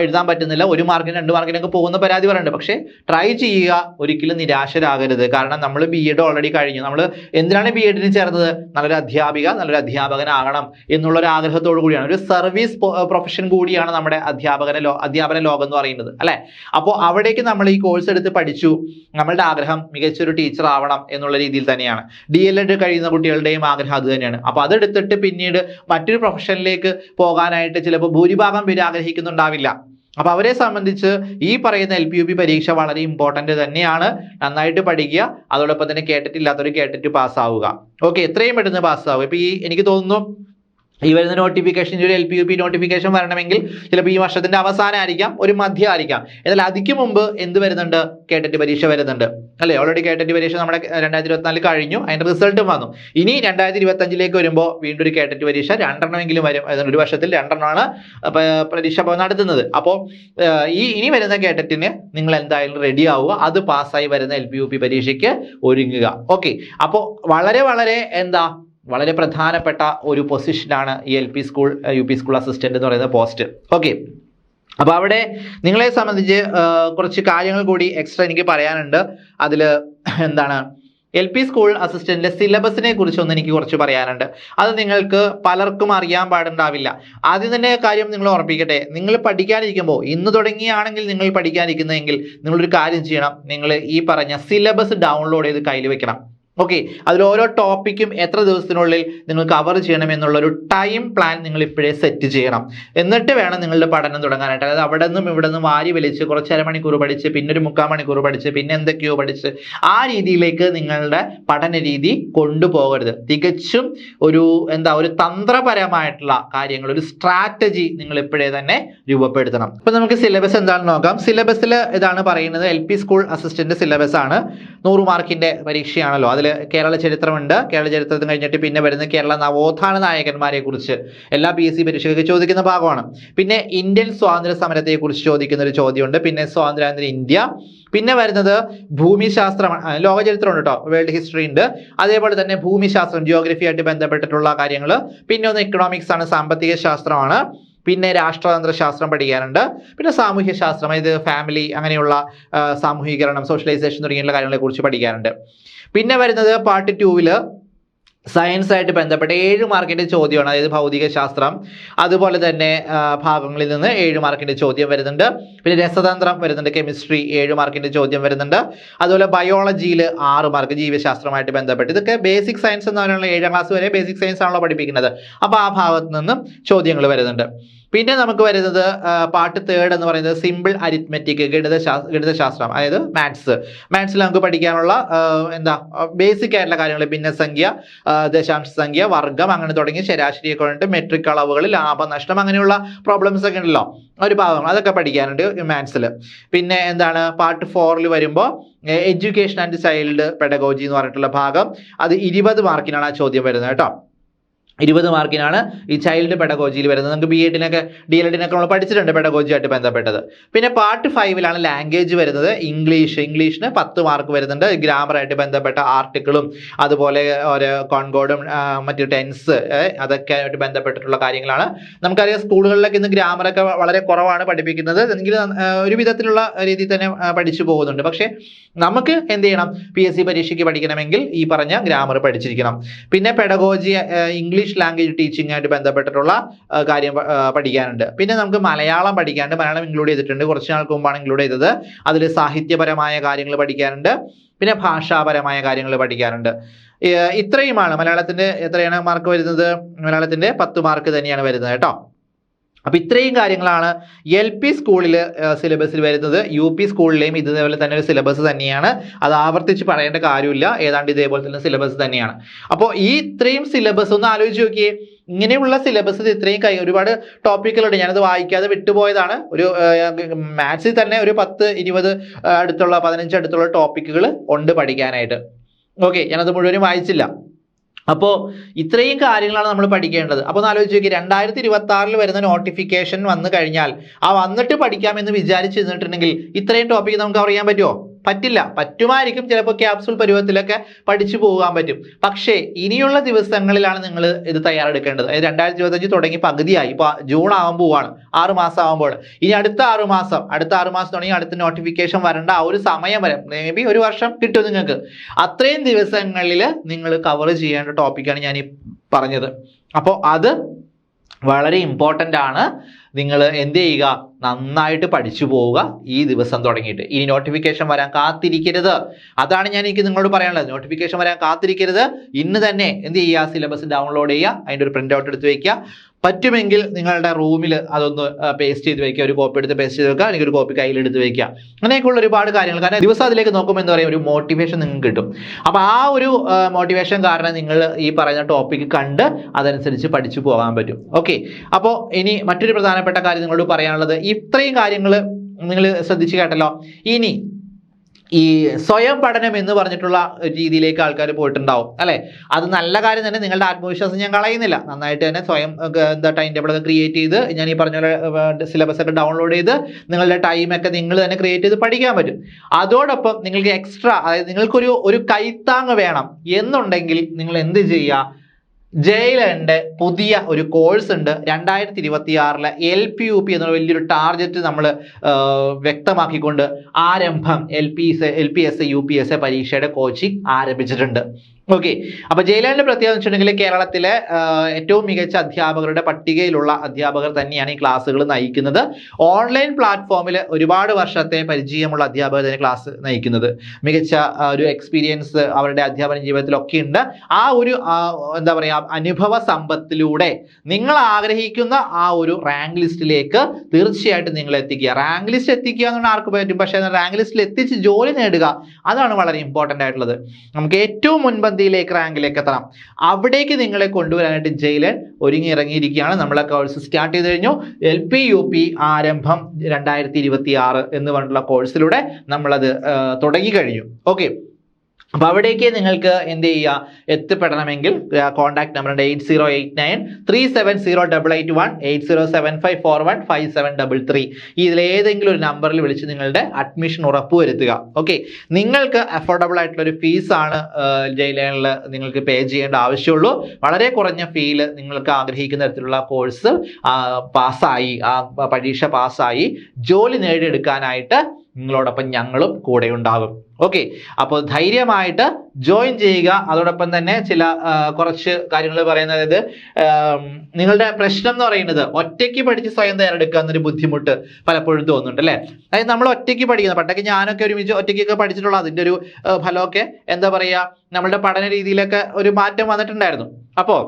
എഴുതാൻ പറ്റുന്നില്ല, 1 മാർക്കിന് 2 മാർക്കിനൊക്കെ പോകുന്ന പരാതി പറയുന്നുണ്ട്. പക്ഷേ ട്രൈ ചെയ്യുക, ഒരിക്കലും നിരാശരാകരുത്. കാരണം നമ്മൾ B.Ed ഓൾറെഡി കഴിഞ്ഞു. നമ്മൾ എന്തിനാണ് B.Edന് ചേർന്നത്? നല്ലൊരു അധ്യാപിക, നല്ലൊരു അധ്യാപകനാകണം എന്നുള്ളൊരു ആഗ്രഹത്തോടു കൂടിയാണ്. ഒരു സർവീസ് പ്രൊഫഷൻ കൂടിയാണ് നമ്മുടെ അധ്യാപന ലോകം എന്ന് പറയുന്നത് അല്ലെ. അപ്പോൾ അവിടേക്ക് നമ്മൾ ഈ കോഴ്സ് എടുത്ത് പഠിച്ചു, നമ്മളുടെ ആഗ്രഹം മികച്ചൊരു ടീച്ചർ ആവണം എന്നുള്ള രീതിയിൽ തന്നെയാണ്. DLED കഴിയുന്ന കുട്ടികളുടെയും ആഗ്രഹം അത് തന്നെയാണ്. അപ്പൊ അതെടുത്തിട്ട് പിന്നീട് മറ്റൊരു പ്രൊഫഷനിലേക്ക് പോകാനായിട്ട് ചിലപ്പോൾ ഭൂരിഭാഗം പേര് ആഗ്രഹിക്കുന്നുണ്ടാവില്ല. അപ്പൊ അവരെ സംബന്ധിച്ച് ഈ പറയുന്ന LP UP പരീക്ഷ വളരെ ഇമ്പോർട്ടന്റ് തന്നെയാണ്. നന്നായിട്ട് പഠിക്കുക. അതോടൊപ്പം തന്നെ കേട്ടിട്ടില്ലാത്തൊരു കേട്ടിട്ട് പാസ്സാവുക. ഓക്കെ. എത്രയും പെട്ടെന്ന് പാസ്സാവുക. ഇപ്പൊ എനിക്ക് തോന്നുന്നു ഈ വരുന്ന നോട്ടിഫിക്കേഷൻ, ഒരു LP UP നോട്ടിഫിക്കേഷൻ വരണമെങ്കിൽ ചിലപ്പോൾ ഈ വർഷത്തിന്റെ അവസാനമായിരിക്കാം, ഒരു മധ്യം ആയിരിക്കാം. എന്നാൽ അതിക്ക് മുമ്പ് എന്ത് വരുന്നുണ്ട്? കേട്ടറ്റ് പരീക്ഷ വരുന്നുണ്ട് അല്ലെ. ഓൾറെഡി കേട്ടറ്റ് പരീക്ഷ നമ്മുടെ 2024 കഴിഞ്ഞു, അതിന്റെ റിസൾട്ടും വന്നു. ഇനി 2025 വരുമ്പോൾ വീണ്ടും ഒരു കേട്ടറ്റ് പരീക്ഷ 2 വരും. ഒരു വർഷത്തിൽ 2 പരീക്ഷ നടത്തുന്നത്. അപ്പോൾ ഇനി വരുന്ന കേട്ടറ്റിന് നിങ്ങൾ എന്തായാലും റെഡി ആവുക. അത് പാസ്സായി വരുന്ന LP UP പരീക്ഷയ്ക്ക് ഒരുങ്ങുക. ഓക്കെ. അപ്പോൾ വളരെ പ്രധാനപ്പെട്ട ഒരു പൊസിഷനാണ് ഈ LP school UP school assistant എന്ന് പറയുന്ന പോസ്റ്റ്. ഓക്കെ. അപ്പോൾ അവിടെ നിങ്ങളെ സംബന്ധിച്ച് കുറച്ച് കാര്യങ്ങൾ കൂടി എക്സ്ട്രാ എനിക്ക് പറയാനുണ്ട്. അതിൽ എന്താണ്? LP സ്കൂൾ അസിസ്റ്റന്റിന്റെ സിലബസിനെ കുറിച്ചൊന്നും എനിക്ക് കുറച്ച് പറയാനുണ്ട്. അത് നിങ്ങൾക്ക് പലർക്കും അറിയാൻ പാടുണ്ടാവില്ല. ആദ്യം തന്നെ കാര്യം നിങ്ങൾ ഓർപ്പിക്കട്ടെ, നിങ്ങൾ പഠിക്കാനിരിക്കുമ്പോൾ, ഇന്ന് തുടങ്ങിയാണെങ്കിൽ നിങ്ങൾ പഠിക്കാനിരിക്കുന്നതെങ്കിൽ നിങ്ങളൊരു കാര്യം ചെയ്യണം. നിങ്ങൾ ഈ പറഞ്ഞ സിലബസ് ഡൗൺലോഡ് ചെയ്ത് കയ്യിൽ വെക്കണം. ഓക്കെ. അതിൽ ഓരോ ടോപ്പിക്കും എത്ര ദിവസത്തിനുള്ളിൽ നിങ്ങൾ കവർ ചെയ്യണം എന്നുള്ള ഒരു ടൈം പ്ലാൻ നിങ്ങൾ ഇപ്പോഴേ സെറ്റ് ചെയ്യണം. എന്നിട്ട് വേണം നിങ്ങളുടെ പഠനം തുടങ്ങാനായിട്ട്. അതായത് അവിടെ നിന്നും ഇവിടെ നിന്നും വാരി വലിച്ച് കുറച്ച് അരമണിക്കൂർ പഠിച്ച് പിന്നെ ഒരു 3/4 മണിക്കൂർ പഠിച്ച് പിന്നെ എന്തൊക്കെയോ പഠിച്ച് ആ രീതിയിലേക്ക് നിങ്ങളുടെ പഠന രീതി കൊണ്ടുപോകരുത്. തികച്ചും ഒരു തന്ത്രപരമായിട്ടുള്ള കാര്യങ്ങൾ, ഒരു സ്ട്രാറ്റജി നിങ്ങൾ ഇപ്പോഴേ തന്നെ രൂപപ്പെടുത്തണം. അപ്പൊ നമുക്ക് സിലബസ് എന്താണെന്ന് നോക്കാം. സിലബസിൽ ഇതാണ് പറയുന്നത്. LP സ്കൂൾ അസിസ്റ്റന്റ് സിലബസ് ആണ്. 100 മാർക്കിന്റെ പരീക്ഷയാണല്ലോ. അതിൽ കേരള ചരിത്രമുണ്ട്. കേരള ചരിത്രത്തിന് കഴിഞ്ഞിട്ട് പിന്നെ വരുന്ന കേരള നവോത്ഥാന നായകന്മാരെ കുറിച്ച് എല്ലാ PSC പരീക്ഷയ്ക്ക് ചോദിക്കുന്ന ഭാഗമാണ്. പിന്നെ ഇന്ത്യൻ സ്വാതന്ത്ര്യ സമരത്തെ കുറിച്ച് ചോദിക്കുന്ന ഒരു ചോദ്യമുണ്ട്. പിന്നെ സ്വാതന്ത്ര്യാനന്തര ഇന്ത്യ. പിന്നെ വരുന്നത് ഭൂമിശാസ്ത്രം, ലോകചരിത്രമുണ്ട് കേട്ടോ, വേൾഡ് ഹിസ്റ്ററി ഉണ്ട്. അതേപോലെ തന്നെ ഭൂമിശാസ്ത്രം, ജിയോഗ്രഫി ആയിട്ട് ബന്ധപ്പെട്ടിട്ടുള്ള കാര്യങ്ങൾ. പിന്നെ ഒന്ന് എക്കണോമിക്സ് ആണ്, സാമ്പത്തിക ശാസ്ത്രമാണ്. പിന്നെ രാഷ്ട്രതന്ത്ര ശാസ്ത്രം പഠിക്കാനുണ്ട്. പിന്നെ സാമൂഹ്യ ശാസ്ത്രം, ഇത് ഫാമിലി, അങ്ങനെയുള്ള സാമൂഹീകരണം, സോഷ്യലൈസേഷൻ തുടങ്ങിയുള്ള കാര്യങ്ങളെ കുറിച്ച് പഠിക്കാനുണ്ട്. പിന്നെ വരുന്നത് പാർട്ട് 2 സയൻസ് ആയിട്ട് ബന്ധപ്പെട്ട 7 മാർക്കിന്റെ ചോദ്യമാണ്. അതായത് ഭൗതിക ശാസ്ത്രം അതുപോലെ തന്നെ ഭാഗങ്ങളിൽ നിന്ന് 7 മാർക്കിന്റെ ചോദ്യം വരുന്നുണ്ട്. പിന്നെ രസതന്ത്രം വരുന്നുണ്ട്, കെമിസ്ട്രി 7 മാർക്കിന്റെ ചോദ്യം വരുന്നുണ്ട്. അതുപോലെ ബയോളജിയിൽ 6 മാർക്ക്, ജീവശാസ്ത്രമായിട്ട് ബന്ധപ്പെട്ട്. ഇതൊക്കെ ബേസിക് സയൻസ് എന്ന് പറയുന്നത് 7ാം ക്ലാസ് വരെ ബേസിക് സയൻസ് ആണല്ലോ പഠിപ്പിക്കുന്നത്. അപ്പോൾ ആ ഭാഗത്ത് നിന്നും ചോദ്യങ്ങൾ വരുന്നുണ്ട്. പിന്നെ നമുക്ക് വരുന്നത് പാർട്ട് 3 എന്ന് പറയുന്നത് സിമ്പിൾ അരിത്മെറ്റിക്, ഗണിതശാസ്ത്രം, അതായത് മാത്സിൽ നമുക്ക് പഠിക്കാനുള്ള ബേസിക് ആയിട്ടുള്ള കാര്യങ്ങൾ, ഭിന്നസംഖ്യ, ദശാംശ സംഖ്യ, വർഗം, അങ്ങനെ തുടങ്ങി ശരാശരിയെ കൊണ്ട് മെട്രിക് അളവുകൾ, ലാഭനഷ്ടം, അങ്ങനെയുള്ള പ്രോബ്ലംസ് ഒക്കെ ഉണ്ടല്ലോ, ഒരു ഭാഗം അതൊക്കെ പഠിക്കാനുണ്ട് മാത്സിൽ. പിന്നെ പാർട്ട് 4 വരുമ്പോൾ എഡ്യൂക്കേഷൻ ആൻഡ് ചൈൽഡ് പെഡഗോജി എന്ന് പറഞ്ഞിട്ടുള്ള ഭാഗം, അത് 20 മാർക്കിനാണ് ആ ചോദ്യം വരുന്നത് കേട്ടോ. 20 മാർക്കിനാണ് ഈ ചൈൽഡ് പെഡഗോജിയിൽ വരുന്നത്. നമുക്ക് BEdനൊക്കെ DLEdനൊക്കെ നമ്മൾ പഠിച്ചിട്ടുണ്ട് പെഡഗോജി ആയിട്ട് ബന്ധപ്പെട്ടത്. പിന്നെ പാർട്ട് 5 ലാംഗ്വേജ് വരുന്നത്. ഇംഗ്ലീഷിന് 10 മാർക്ക് വരുന്നുണ്ട്. ഗ്രാമറായിട്ട് ബന്ധപ്പെട്ട ആർട്ടിക്കിളും അതുപോലെ ഒരു കോൺകോർഡും മറ്റു ടെൻസ് അതൊക്കെ ആയിട്ട് ബന്ധപ്പെട്ടിട്ടുള്ള കാര്യങ്ങളാണ്. നമുക്കറിയാം സ്കൂളുകളിലൊക്കെ ഇന്ന് ഗ്രാമറൊക്കെ വളരെ കുറവാണ് പഠിപ്പിക്കുന്നത്. എങ്കിലും ഒരു വിധത്തിലുള്ള രീതിയിൽ തന്നെ പഠിച്ചു പോകുന്നുണ്ട്. പക്ഷേ നമുക്ക് എന്ത് ചെയ്യണം, PSC പരീക്ഷയ്ക്ക് പഠിക്കണമെങ്കിൽ ഈ പറഞ്ഞ ഗ്രാമർ പഠിച്ചിരിക്കണം. പിന്നെ പെഡഗോജി, ഇംഗ്ലീഷ് ലാംഗ്വേജ് ടീച്ചിങ് ആയിട്ട് ബന്ധപ്പെട്ടിട്ടുള്ള കാര്യം പഠിക്കാനുണ്ട്. പിന്നെ നമുക്ക് മലയാളം പഠിക്കാനുണ്ട്. മലയാളം ഇൻക്ലൂഡ് ചെയ്തിട്ടുണ്ട്, കുറച്ച് നാൾക്ക് മുമ്പാണ് ഇൻക്ലൂഡ് ചെയ്തത്. അതിൽ സാഹിത്യപരമായ കാര്യങ്ങൾ പഠിക്കാനുണ്ട്. പിന്നെ ഭാഷാപരമായ കാര്യങ്ങൾ പഠിക്കാനുണ്ട്. ഇത്രയുമാണ്. മലയാളത്തിന്റെ എത്രയാണ് മാർക്ക് വരുന്നത്? മലയാളത്തിന്റെ 10 മാർക്ക് തന്നെയാണ് വരുന്നത് കേട്ടോ. അപ്പോൾ ഇത്രയും കാര്യങ്ങളാണ് LP സ്കൂളിൽ സിലബസിൽ വരുന്നത്. UP സ്കൂളിലെയും ഇതേപോലെ തന്നെ ഒരു സിലബസ് തന്നെയാണ്. അത് ആവർത്തിച്ച് പറയേണ്ട കാര്യമില്ല, ഏതാണ്ട് ഇതേപോലെ തന്നെ സിലബസ് തന്നെയാണ്. അപ്പോൾ ഈ ഇത്രയും സിലബസ് ഒന്ന് ആലോചിച്ച് നോക്കിയേ. ഇങ്ങനെയുള്ള സിലബസ് ഇത്രയും ഒരുപാട് ടോപ്പിക്കുകളുണ്ട്. ഞാനത് വായിക്കാതെ വിട്ടുപോയതാണ്. ഒരു മാത്സിൽ തന്നെ ഒരു 10-20 അടുത്തുള്ള 15 അടുത്തുള്ള ടോപ്പിക്കുകൾ ഉണ്ട് പഠിക്കാനായിട്ട്. ഓക്കെ, ഞാനത് മുഴുവനും വായിച്ചില്ല. അപ്പോൾ ഇത്രയും കാര്യങ്ങളാണ് നമ്മൾ പഠിക്കേണ്ടത്. അപ്പോൾ ഒന്ന് ആലോചിച്ച് നോക്കി, 2026 വരുന്ന നോട്ടിഫിക്കേഷൻ വന്നു കഴിഞ്ഞാൽ വന്നിട്ട് പഠിക്കാമെന്ന് വിചാരിച്ചിരുന്നിട്ടുണ്ടെങ്കിൽ ഇത്രയും ടോപ്പിക്ക് നമുക്ക് അറിയാൻ പറ്റുമോ? പറ്റില്ല. പറ്റുമായിരിക്കും, ചിലപ്പോൾ ക്യാപ്സൂൾ പരുവത്തിലൊക്കെ പഠിച്ചു പോകാൻ പറ്റും. പക്ഷേ ഇനിയുള്ള ദിവസങ്ങളിലാണ് നിങ്ങൾ ഇത് തയ്യാറെടുക്കേണ്ടത്. 2025 തുടങ്ങി പകുതിയായി, ഇപ്പോൾ ജൂൺ ആവാൻ പോവാണ്, 6 മാസം ആകുമ്പോൾ. ഇനി അടുത്ത 6 മാസം തുടങ്ങി അടുത്ത നോട്ടിഫിക്കേഷൻ വരേണ്ട ആ ഒരു സമയം വരെ മേ ബി 1 വർഷം കിട്ടും നിങ്ങൾക്ക്. അത്രയും ദിവസങ്ങളിൽ നിങ്ങൾ കവർ ചെയ്യേണ്ട ടോപ്പിക്കാണ് ഞാൻ ഈ പറഞ്ഞത്. അപ്പോൾ അത് വളരെ ഇമ്പോർട്ടൻ്റ് ആണ്. നിങ്ങൾ എന്ത് ചെയ്യുക, നന്നായിട്ട് പഠിച്ചു പോവുക ഈ ദിവസം തുടങ്ങിയിട്ട്. ഇനി നോട്ടിഫിക്കേഷൻ വരാൻ കാത്തിരിക്കരുത്. അതാണ് എനിക്ക് നിങ്ങളോട് പറയാനുള്ളത്. നോട്ടിഫിക്കേഷൻ വരാൻ കാത്തിരിക്കരുത്. ഇന്ന് തന്നെ എന്ത് ചെയ്യുക, സിലബസ് ഡൗൺലോഡ് ചെയ്യുക, അതിൻ്റെ ഒരു പ്രിൻ്റ് ഔട്ട് എടുത്ത് വയ്ക്കുക. പറ്റുമെങ്കിൽ നിങ്ങളുടെ റൂമിൽ അതൊന്ന് പേസ്റ്റ് ചെയ്ത് വെക്കുക, ഒരു കോപ്പി എടുത്ത് പേസ്റ്റ് ചെയ്ത് വെക്കുക, അല്ലെങ്കിൽ ഒരു കോപ്പി കയ്യിലെടുത്ത് വെക്കുക. അങ്ങനെയൊക്കെയുള്ള ഒരുപാട് കാര്യങ്ങൾ. കാരണം ദിവസം അതിലേക്ക് നോക്കുമ്പോൾ എന്താ പറയുക, ഒരു മോട്ടിവേഷൻ നിങ്ങൾക്ക് കിട്ടും. അപ്പോൾ ആ ഒരു മോട്ടിവേഷൻ കാരണം നിങ്ങൾ ഈ പറയുന്ന ടോപ്പിക്ക് കണ്ട് അതനുസരിച്ച് പഠിച്ചു പോകാൻ പറ്റും. ഓക്കെ, അപ്പോൾ ഇനി മറ്റൊരു പ്രധാനപ്പെട്ട കാര്യം നിങ്ങളോട് പറയാനുള്ളത്, ഇത്രയും കാര്യങ്ങൾ നിങ്ങൾ ശ്രദ്ധിച്ചു കേട്ടല്ലോ. ഇനി ഈ സ്വയം പഠനം എന്ന് പറഞ്ഞിട്ടുള്ള രീതിയിലേക്ക് ആൾക്കാർ പോയിട്ടുണ്ടാവും അല്ലേ? അത് നല്ല കാര്യം തന്നെ. നിങ്ങളുടെ ആത്മവിശ്വാസം ഞാൻ കളയുന്നില്ല. നന്നായിട്ട് തന്നെ സ്വയം ടൈം ടേബിൾ ഒക്കെ ക്രിയേറ്റ് ചെയ്ത്, ഞാൻ ഈ പറഞ്ഞ സിലബസ് ഒക്കെ ഡൗൺലോഡ് ചെയ്ത് നിങ്ങളുടെ ടൈമൊക്കെ നിങ്ങൾ തന്നെ ക്രിയേറ്റ് ചെയ്ത് പഠിക്കാൻ പറ്റും. അതോടൊപ്പം നിങ്ങൾക്ക് എക്സ്ട്രാ, അതായത് നിങ്ങൾക്കൊരു കൈത്താങ് വേണം എന്നുണ്ടെങ്കിൽ നിങ്ങൾ എന്ത് ചെയ്യുക, ജെയിലൻ്റെ പുതിയ ഒരു കോഴ്സ് ഉണ്ട്. 2026 LP-UP എന്നുള്ള വലിയൊരു ടാർഗറ്റ് നമ്മൾ വ്യക്തമാക്കിക്കൊണ്ട് ആരംഭം LPSA UPSA പരീക്ഷയുടെ കോച്ചിങ് ആരംഭിച്ചിട്ടുണ്ട്. ഓക്കെ, അപ്പോൾ ജയിലാൻഡിന്റെ പ്രത്യേകത എന്ന് വെച്ചിട്ടുണ്ടെങ്കിൽ കേരളത്തിലെ ഏറ്റവും മികച്ച അധ്യാപകരുടെ പട്ടികയിലുള്ള അധ്യാപകർ തന്നെയാണ് ഈ ക്ലാസ്സുകൾ നയിക്കുന്നത്. ഓൺലൈൻ പ്ലാറ്റ്ഫോമിൽ ഒരുപാട് വർഷത്തെ പരിചയമുള്ള അധ്യാപകർ തന്നെ ക്ലാസ് നയിക്കുന്നത്. മികച്ച ഒരു എക്സ്പീരിയൻസ് അവരുടെ അധ്യാപന ജീവിതത്തിലൊക്കെ ഉണ്ട്. ആ ഒരു എന്താ പറയുക, അനുഭവ സമ്പത്തിലൂടെ നിങ്ങൾ ആഗ്രഹിക്കുന്ന ആ ഒരു റാങ്ക് ലിസ്റ്റിലേക്ക് തീർച്ചയായിട്ടും നിങ്ങൾ എത്തിക്കുക. റാങ്ക് ലിസ്റ്റ് എത്തിക്കുക എന്ന് പറഞ്ഞാൽ ആർക്ക് പറ്റും, പക്ഷേ റാങ്ക് ലിസ്റ്റിൽ എത്തിച്ച് ജോലി നേടുക, അതാണ് വളരെ ഇമ്പോർട്ടൻ്റ് ആയിട്ടുള്ളത്. നമുക്ക് ഏറ്റവും മുൻപന്തിയിലേക്ക് റാങ്കിലേക്ക് എത്തണം. അവിടേക്ക് നിങ്ങളെ കൊണ്ടുവരാനായിട്ട് ജയിലൻ ഒരുങ്ങി ഇറങ്ങിയിരിക്കുകയാണ്. നമ്മളെ കോഴ്സ് സ്റ്റാർട്ട് ചെയ്ത് കഴിഞ്ഞു. LP-UP ആരംഭം 2026 എന്ന് പറഞ്ഞിട്ടുള്ള കോഴ്സിലൂടെ നമ്മളത് തുടങ്ങി കഴിഞ്ഞു. ഓക്കെ, അപ്പോൾ അവിടേക്ക് നിങ്ങൾക്ക് എന്ത് ചെയ്യുക, എത്തിപ്പെടണമെങ്കിൽ കോൺടാക്ട് നമ്പർ 8089370881 8075415733 ഇതിലേതെങ്കിലും ഒരു നമ്പറിൽ വിളിച്ച് നിങ്ങളുടെ അഡ്മിഷൻ ഉറപ്പുവരുത്തുക. ഓക്കെ, നിങ്ങൾക്ക് അഫോർഡബിൾ ആയിട്ടുള്ള ഒരു ഫീസാണ് ജയിലിൽ നിങ്ങൾക്ക് പേ ചെയ്യേണ്ട ആവശ്യമുള്ളൂ. വളരെ കുറഞ്ഞ ഫീയിൽ നിങ്ങൾക്ക് ആഗ്രഹിക്കുന്ന തരത്തിലുള്ള കോഴ്സ് പാസ്സായി, ആ പരീക്ഷ പാസ്സായി ജോലി നേടിയെടുക്കാനായിട്ട് നിങ്ങളോടൊപ്പം ഞങ്ങളും കൂടെ ഉണ്ടാകും. ഓക്കെ, അപ്പോൾ ധൈര്യമായിട്ട് ജോയിൻ ചെയ്യുക. അതോടൊപ്പം തന്നെ ചില കുറച്ച് കാര്യങ്ങൾ പറയുന്നത്, നിങ്ങളുടെ പ്രശ്നം എന്ന് പറയുന്നത് ഒറ്റയ്ക്ക് പഠിച്ച് സ്വയം തയ്യാറെടുക്കുക എന്നൊരു ബുദ്ധിമുട്ട് പലപ്പോഴും തോന്നുന്നുണ്ട് അല്ലേ? അതായത് നമ്മൾ ഒറ്റയ്ക്ക് പഠിക്കുന്നത്, പണ്ടൊക്കെ ഞാനൊക്കെ ഒരുമിച്ച് ഒറ്റയ്ക്കൊക്കെ പഠിച്ചിട്ടുള്ള അതിൻ്റെ ഒരു ഫലമൊക്കെ എന്താ പറയുക, നമ്മളുടെ പഠന രീതിയിലൊക്കെ ഒരു മാറ്റം വന്നിട്ടുണ്ടായിരുന്നു. അപ്പോൾ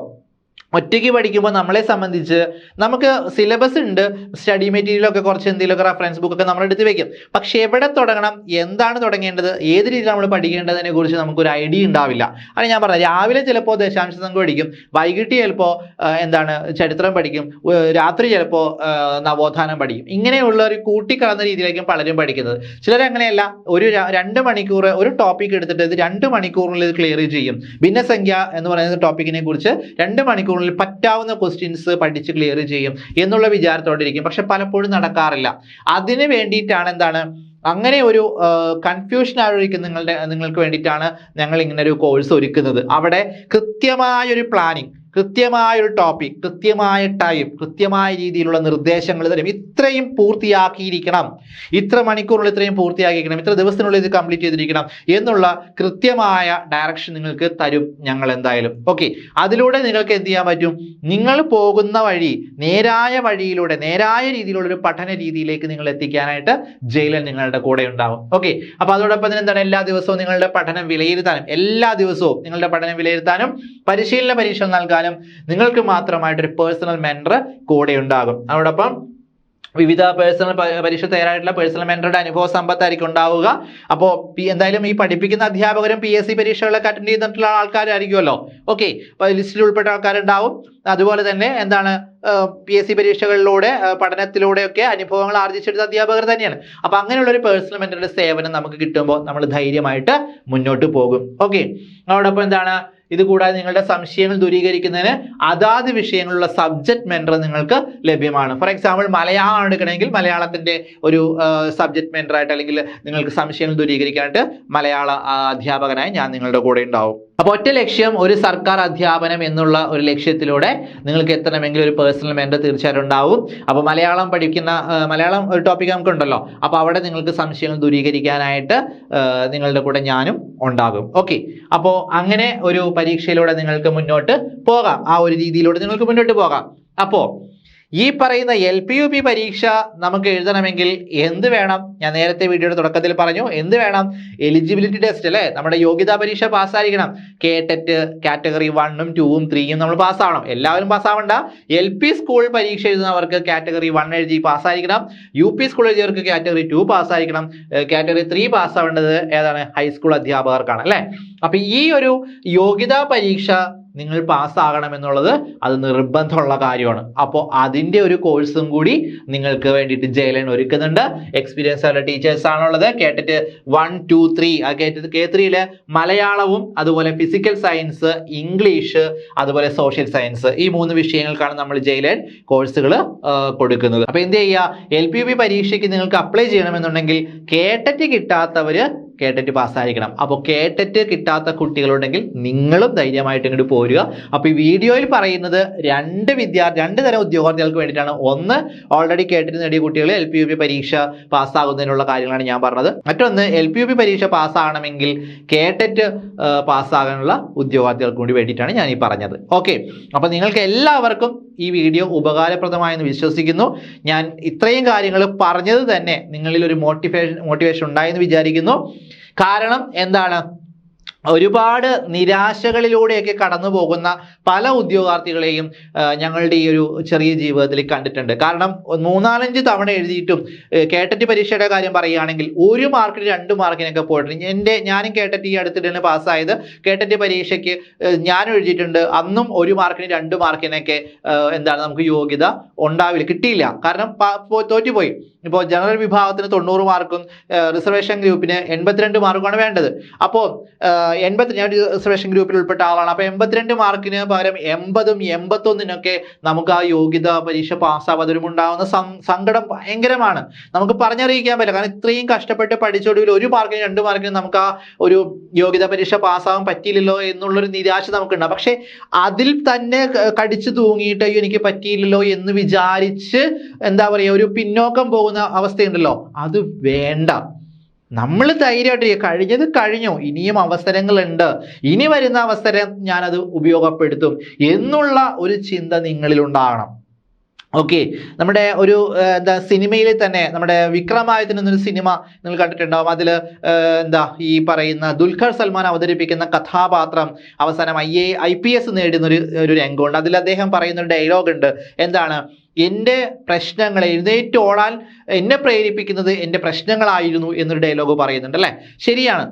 ഒറ്റയ്ക്ക് പഠിക്കുമ്പോൾ നമ്മളെ സംബന്ധിച്ച് നമുക്ക് സിലബസ് ഉണ്ട്, സ്റ്റഡി മെറ്റീരിയലൊക്കെ കുറച്ച് എന്തെങ്കിലുമൊക്കെ റെഫറൻസ് ബുക്കൊക്കെ നമ്മൾ എടുത്ത് വെക്കും. പക്ഷെ എവിടെ തുടങ്ങണം, എന്താണ് തുടങ്ങേണ്ടത്, ഏത് രീതിയിൽ നമ്മൾ പഠിക്കേണ്ടതിനെ കുറിച്ച് നമുക്കൊരു ഐഡിയ ഉണ്ടാവില്ല. അത് ഞാൻ പറഞ്ഞത്, രാവിലെ ചിലപ്പോൾ ദശാംശ സംഖ്യ പഠിക്കും, വൈകിട്ട് ചിലപ്പോൾ ചരിത്രം പഠിക്കും, രാത്രി ചിലപ്പോൾ നവോത്ഥാനം പഠിക്കും. ഇങ്ങനെയുള്ള ഒരു കൂട്ടിക്കലർന്ന രീതിയിലായിരിക്കും പലരും പഠിക്കുന്നത്. ചിലരങ്ങനെയല്ല, ഒരു 2 മണിക്കൂർ ഒരു ടോപ്പിക് എടുത്തിട്ട് ഇത് 2 മണിക്കൂറിൽ ഇത് ക്ലിയർ ചെയ്യും. ഭിന്നസംഖ്യ എന്ന് പറയുന്ന ടോപ്പിക്കിനെ കുറിച്ച് 2 മണിക്കൂർ പറ്റാവുന്ന ക്വസ്റ്റ്യൻസ് പഠിച്ച് ക്ലിയർ ചെയ്യും എന്നുള്ള വിചാരത്തോടിരിക്കും. പക്ഷെ പലപ്പോഴും നടക്കാറില്ല. അതിന് വേണ്ടിയിട്ടാണ് അങ്ങനെ ഒരു കൺഫ്യൂഷൻ ആയിരിക്കും നിങ്ങൾക്ക് വേണ്ടിയിട്ടാണ് ഞങ്ങൾ ഇങ്ങനെ ഒരു കോഴ്സ് ഒരുക്കുന്നത്. അവിടെ കൃത്യമായൊരു പ്ലാനിങ്, കൃത്യമായൊരു ടോപ്പിക്, കൃത്യമായ ടൈം, കൃത്യമായ രീതിയിലുള്ള നിർദ്ദേശങ്ങൾ തരും. ഇത്രയും പൂർത്തിയാക്കിയിരിക്കണം, ഇത്ര മണിക്കൂറിനുള്ളിൽ ഇത്രയും പൂർത്തിയാക്കിയിരിക്കണം, ഇത്ര ദിവസത്തിനുള്ളിൽ ഇത് കംപ്ലീറ്റ് ചെയ്തിരിക്കണം എന്നുള്ള കൃത്യമായ ഡയറക്ഷൻ നിങ്ങൾക്ക് തരും ഞങ്ങൾ എന്തായാലും. ഓക്കെ, അതിലൂടെ നിങ്ങൾക്ക് എന്ത് ചെയ്യാൻ പറ്റും, നിങ്ങൾ പോകുന്ന വഴി നേരായ വഴിയിലൂടെ, നേരായ രീതിയിലുള്ള ഒരു പഠന രീതിയിലേക്ക് നിങ്ങൾ എത്തിക്കാനായിട്ട് ജയിലൻ നിങ്ങളുടെ കൂടെ ഉണ്ടാവും. ഓക്കെ, അപ്പോൾ അതോടൊപ്പം തന്നെ എന്താണ്, എല്ലാ ദിവസവും നിങ്ങളുടെ പഠനം വിലയിരുത്താനും, എല്ലാ ദിവസവും നിങ്ങളുടെ പഠനം വിലയിരുത്താനും പരിശീലന പരീക്ഷ നൽകാനും നിങ്ങൾക്ക് മാത്രമായിട്ടൊരു പേഴ്സണൽ മെന്റർ കൂടെ ഉണ്ടാകും. അതോടൊപ്പം വിവിധ പേഴ്സണൽ പരീക്ഷ തയ്യാറായിട്ടുള്ള പേഴ്സണൽ മെന്ററുടെ അനുഭവ സമ്പത്തായിരിക്കും ഉണ്ടാവുക. അപ്പോൾ എന്തായാലും ഈ പഠിപ്പിക്കുന്ന അധ്യാപകരും PSC പരീക്ഷകളൊക്കെ അറ്റൻഡ് ചെയ്തിട്ടുള്ള ആൾക്കാരായിരിക്കുമല്ലോ. ഓക്കെ, അപ്പോൾ ലിസ്റ്റിൽ ഉൾപ്പെട്ട ആൾക്കാരുണ്ടാവും. അതുപോലെ തന്നെ PSC പരീക്ഷകളിലൂടെ പഠനത്തിലൂടെയൊക്കെ അനുഭവങ്ങൾ ആർജിച്ചെടുത്ത അധ്യാപകർ തന്നെയാണ്. അപ്പൊ അങ്ങനെയുള്ള ഒരു പേഴ്സണൽ മെന്ററുടെ സേവനം നമുക്ക് കിട്ടുമ്പോൾ നമ്മൾ ധൈര്യമായിട്ട് മുന്നോട്ട് പോകും. ഓക്കെ, അതോടൊപ്പം ഇത് കൂടാതെ നിങ്ങളുടെ സംശയങ്ങൾ ദൂരീകരിക്കുന്നതിന് അതാത് വിഷയങ്ങളുള്ള സബ്ജക്ട് മെന്റർ നിങ്ങൾക്ക് ലഭ്യമാണ്. ഫോർ എക്സാമ്പിൾ മലയാളം എടുക്കണമെങ്കിൽ മലയാളത്തിന്റെ ഒരു സബ്ജക്ട് മെന്ററായിട്ട്, അല്ലെങ്കിൽ നിങ്ങൾക്ക് സംശയങ്ങൾ ദൂരീകരിക്കാനായിട്ട് മലയാള അധ്യാപകനായി ഞാൻ നിങ്ങളുടെ കൂടെ ഉണ്ടാവും. അപ്പോൾ ഒറ്റ ലക്ഷ്യം, ഒരു സർക്കാർ അധ്യാപനം എന്നുള്ള ഒരു ലക്ഷ്യത്തിലൂടെ നിങ്ങൾക്ക് എത്തണമെങ്കിൽ ഒരു പേഴ്സണൽ മെന്റർ തീർച്ചയായിട്ടും ഉണ്ടാവും. അപ്പോൾ മലയാളം ഒരു ടോപ്പിക് നമുക്കുണ്ടല്ലോ, അപ്പോൾ അവിടെ നിങ്ങൾക്ക് സംശയങ്ങൾ ദൂരീകരിക്കാനായിട്ട് നിങ്ങളുടെ കൂടെ ഞാനും ഉണ്ടാകും. ഓക്കെ, അപ്പോൾ അങ്ങനെ ഒരു പരീക്ഷയിലൂടെ നിങ്ങൾക്ക് മുന്നോട്ട് പോകാം, ആ ഒരു രീതിയിലൂടെ നിങ്ങൾക്ക് മുന്നോട്ട് പോകാം. അപ്പോൾ ഈ പറയുന്ന LP-UP പരീക്ഷ നമുക്ക് എഴുതണമെങ്കിൽ എന്ത് വേണം? ഞാൻ നേരത്തെ വീഡിയോയുടെ തുടക്കത്തിൽ പറഞ്ഞു, എന്ത് വേണം? എലിജിബിലിറ്റി ടെസ്റ്റ് അല്ലേ, നമ്മുടെ യോഗ്യതാ പരീക്ഷ പാസ്സായിരിക്കണം. കേട്ടറ്റ് കാറ്റഗറി 1ഉം 2ഉം 3ഉം നമ്മൾ പാസ്സാവണം. എല്ലാവരും പാസ്സാവണ്ട. LP സ്കൂൾ പരീക്ഷ എഴുതുന്നവർക്ക് കാറ്റഗറി 1 എഴുതി പാസ്സായിരിക്കണം. UP സ്കൂൾ എഴുതിയവർക്ക് കാറ്റഗറി 2 പാസ്സായിരിക്കണം. കാറ്റഗറി 3 പാസ്സാവേണ്ടത് ഏതാണ്? ഹൈസ്കൂൾ അധ്യാപകർക്കാണ് അല്ലേ. അപ്പൊ ഈ ഒരു യോഗ്യതാ പരീക്ഷ നിങ്ങൾ പാസ്സാകണം എന്നുള്ളത് അത് നിർബന്ധമുള്ള കാര്യമാണ്. അപ്പോൾ അതിൻ്റെ ഒരു കോഴ്സും കൂടി നിങ്ങൾക്ക് വേണ്ടിയിട്ട് ജയിലൻ ഒരുക്കുന്നുണ്ട്. എക്സ്പീരിയൻസ് ആയിട്ടുള്ള ടീച്ചേഴ്സ് ആണുള്ളത്. കേട്ടിട്ട് 1, 2, 3 K3 മലയാളവും അതുപോലെ ഫിസിക്കൽ സയൻസ്, ഇംഗ്ലീഷ്, അതുപോലെ സോഷ്യൽ സയൻസ്, ഈ 3 വിഷയങ്ങൾക്കാണ് നമ്മൾ ജയിലൻ കോഴ്സുകൾ കൊടുക്കുന്നത്. അപ്പോൾ എന്ത് ചെയ്യുക, LP-UP പരീക്ഷയ്ക്ക് നിങ്ങൾക്ക് അപ്ലൈ ചെയ്യണമെന്നുണ്ടെങ്കിൽ കേട്ടറ്റ് കിട്ടാത്തവര് കേട്ടറ്റ് പാസ്സായിരിക്കണം. അപ്പോൾ കേട്ടറ്റ് കിട്ടാത്ത കുട്ടികളുണ്ടെങ്കിൽ നിങ്ങളും ധൈര്യമായിട്ട് ഇങ്ങോട്ട് പോരുക. അപ്പോൾ ഈ വീഡിയോയിൽ പറയുന്നത് രണ്ട് തരം ഉദ്യോഗാർത്ഥികൾക്ക് വേണ്ടിയിട്ടാണ്. ഒന്ന്, ഓൾറെഡി കേട്ടറ്റ് നേടിയ കുട്ടികൾ LP-UP പരീക്ഷ പാസ്സാകുന്നതിനുള്ള കാര്യങ്ങളാണ് ഞാൻ പറഞ്ഞത്. മറ്റൊന്ന്, LP-UP പരീക്ഷ പാസ്സാകണമെങ്കിൽ കേട്ടറ്റ് പാസ്സാകാനുള്ള ഉദ്യോഗാർത്ഥികൾക്ക് കൂടി വേണ്ടിയിട്ടാണ് ഞാൻ ഈ പറഞ്ഞത്. ഓക്കെ, അപ്പോൾ നിങ്ങൾക്ക് എല്ലാവർക്കും ഈ വീഡിയോ ഉപകാരപ്രദമായെന്ന് വിശ്വസിക്കുന്നു. ഞാൻ ഇത്രയും കാര്യങ്ങൾ പറഞ്ഞത് തന്നെ നിങ്ങളിൽ ഒരു മോട്ടിവേഷൻ ഉണ്ടായെന്ന് വിചാരിക്കുന്നു. കാരണം എന്താണ്, ഒരുപാട് നിരാശകളിലൂടെയൊക്കെ കടന്നു പോകുന്ന പല ഉദ്യോഗാർത്ഥികളെയും ഞങ്ങളുടെ ഈ ഒരു ചെറിയ ജീവിതത്തിൽ കണ്ടിട്ടുണ്ട്. കാരണം 3-4 തവണ എഴുതിയിട്ടും കേട്ടറ്റ് പരീക്ഷയുടെ കാര്യം പറയുകയാണെങ്കിൽ 1 മാർക്കിന് 2 മാർക്കിനൊക്കെ പോയിട്ടുണ്ട്. ഞാനും കേട്ടറ്റ് ഈ അടുത്തിട്ടാണ് പാസ്സായത്. കേട്ടറ്റ് പരീക്ഷയ്ക്ക് ഞാനും എഴുതിയിട്ടുണ്ട്. അന്നും 1 മാർക്കിന് 2 മാർക്കിനൊക്കെ നമുക്ക് യോഗ്യത ഉണ്ടാവില്ല, കിട്ടിയില്ല. കാരണം തോറ്റുപോയി. ഇപ്പോൾ ജനറൽ വിഭാഗത്തിന് 90 മാർക്കും റിസർവേഷൻ ഗ്രൂപ്പിന് 82 മാർക്കുമാണ് വേണ്ടത്. അപ്പോൾ ഞാൻ റിസർവേഷൻ ഗ്രൂപ്പിൽ ഉൾപ്പെട്ട ആളാണ്. അപ്പോൾ 82 മാർക്കിന് പകരം 80ഉം 81നൊക്കെ നമുക്ക് ആ യോഗ്യതാ പരീക്ഷ പാസ്സാവാതെ ഉണ്ടാകുന്ന സങ്കടം ഭയങ്കരമാണ്. നമുക്ക് പറഞ്ഞറിയിക്കാൻ പറ്റില്ല. കാരണം ഇത്രയും കഷ്ടപ്പെട്ട് പഠിച്ചൊടുവിൽ 1 മാർക്കിന് 2 മാർക്കിന് നമുക്ക് ആ ഒരു യോഗ്യതാ പരീക്ഷ പാസ്സാവാൻ പറ്റിയില്ലല്ലോ എന്നുള്ളൊരു നിരാശ നമുക്കുണ്ടാകും. പക്ഷെ അതിൽ തന്നെ കടിച്ചു തൂങ്ങിയിട്ട് എനിക്ക് പറ്റിയില്ലല്ലോ എന്ന് വിചാരിച്ച് ഒരു പിന്നോക്കം പോകുന്ന അവസ്ഥയുണ്ടല്ലോ, അത് വേണ്ട. നമ്മൾ ധൈര്യമായിട്ട് കഴിഞ്ഞത് കഴിഞ്ഞു, ഇനിയും അവസരങ്ങളുണ്ട്, ഇനി വരുന്ന അവസരം ഞാനത് ഉപയോഗപ്പെടുത്തും എന്നുള്ള ഒരു ചിന്ത നിങ്ങളിൽ ഉണ്ടാകണം. ഓക്കെ, നമ്മുടെ ഒരു സിനിമയിൽ തന്നെ നമ്മുടെ വിക്രമാദിത്യൻ എന്നൊരു സിനിമ നിങ്ങൾ കണ്ടിട്ടുണ്ടാവും. അതിൽ ഈ പറയുന്ന ദുൽഖർ സൽമാൻ അവതരിപ്പിക്കുന്ന കഥാപാത്രം അവസാനം IPS നേടുന്ന ഒരു രംഗമുണ്ട്. അതിൽ അദ്ദേഹം പറയുന്ന ഒരു ഡയലോഗ് ഉണ്ട്. എന്താണ്? എൻ്റെ പ്രശ്നങ്ങളെ എഴുന്നേറ്റോടാൻ എന്നെ പ്രേരിപ്പിക്കുന്നത് എൻ്റെ പ്രശ്നങ്ങളായിരുന്നു എന്നൊരു ഡയലോഗ് പറയുന്നുണ്ട് അല്ലേ? ശരിയാണ്,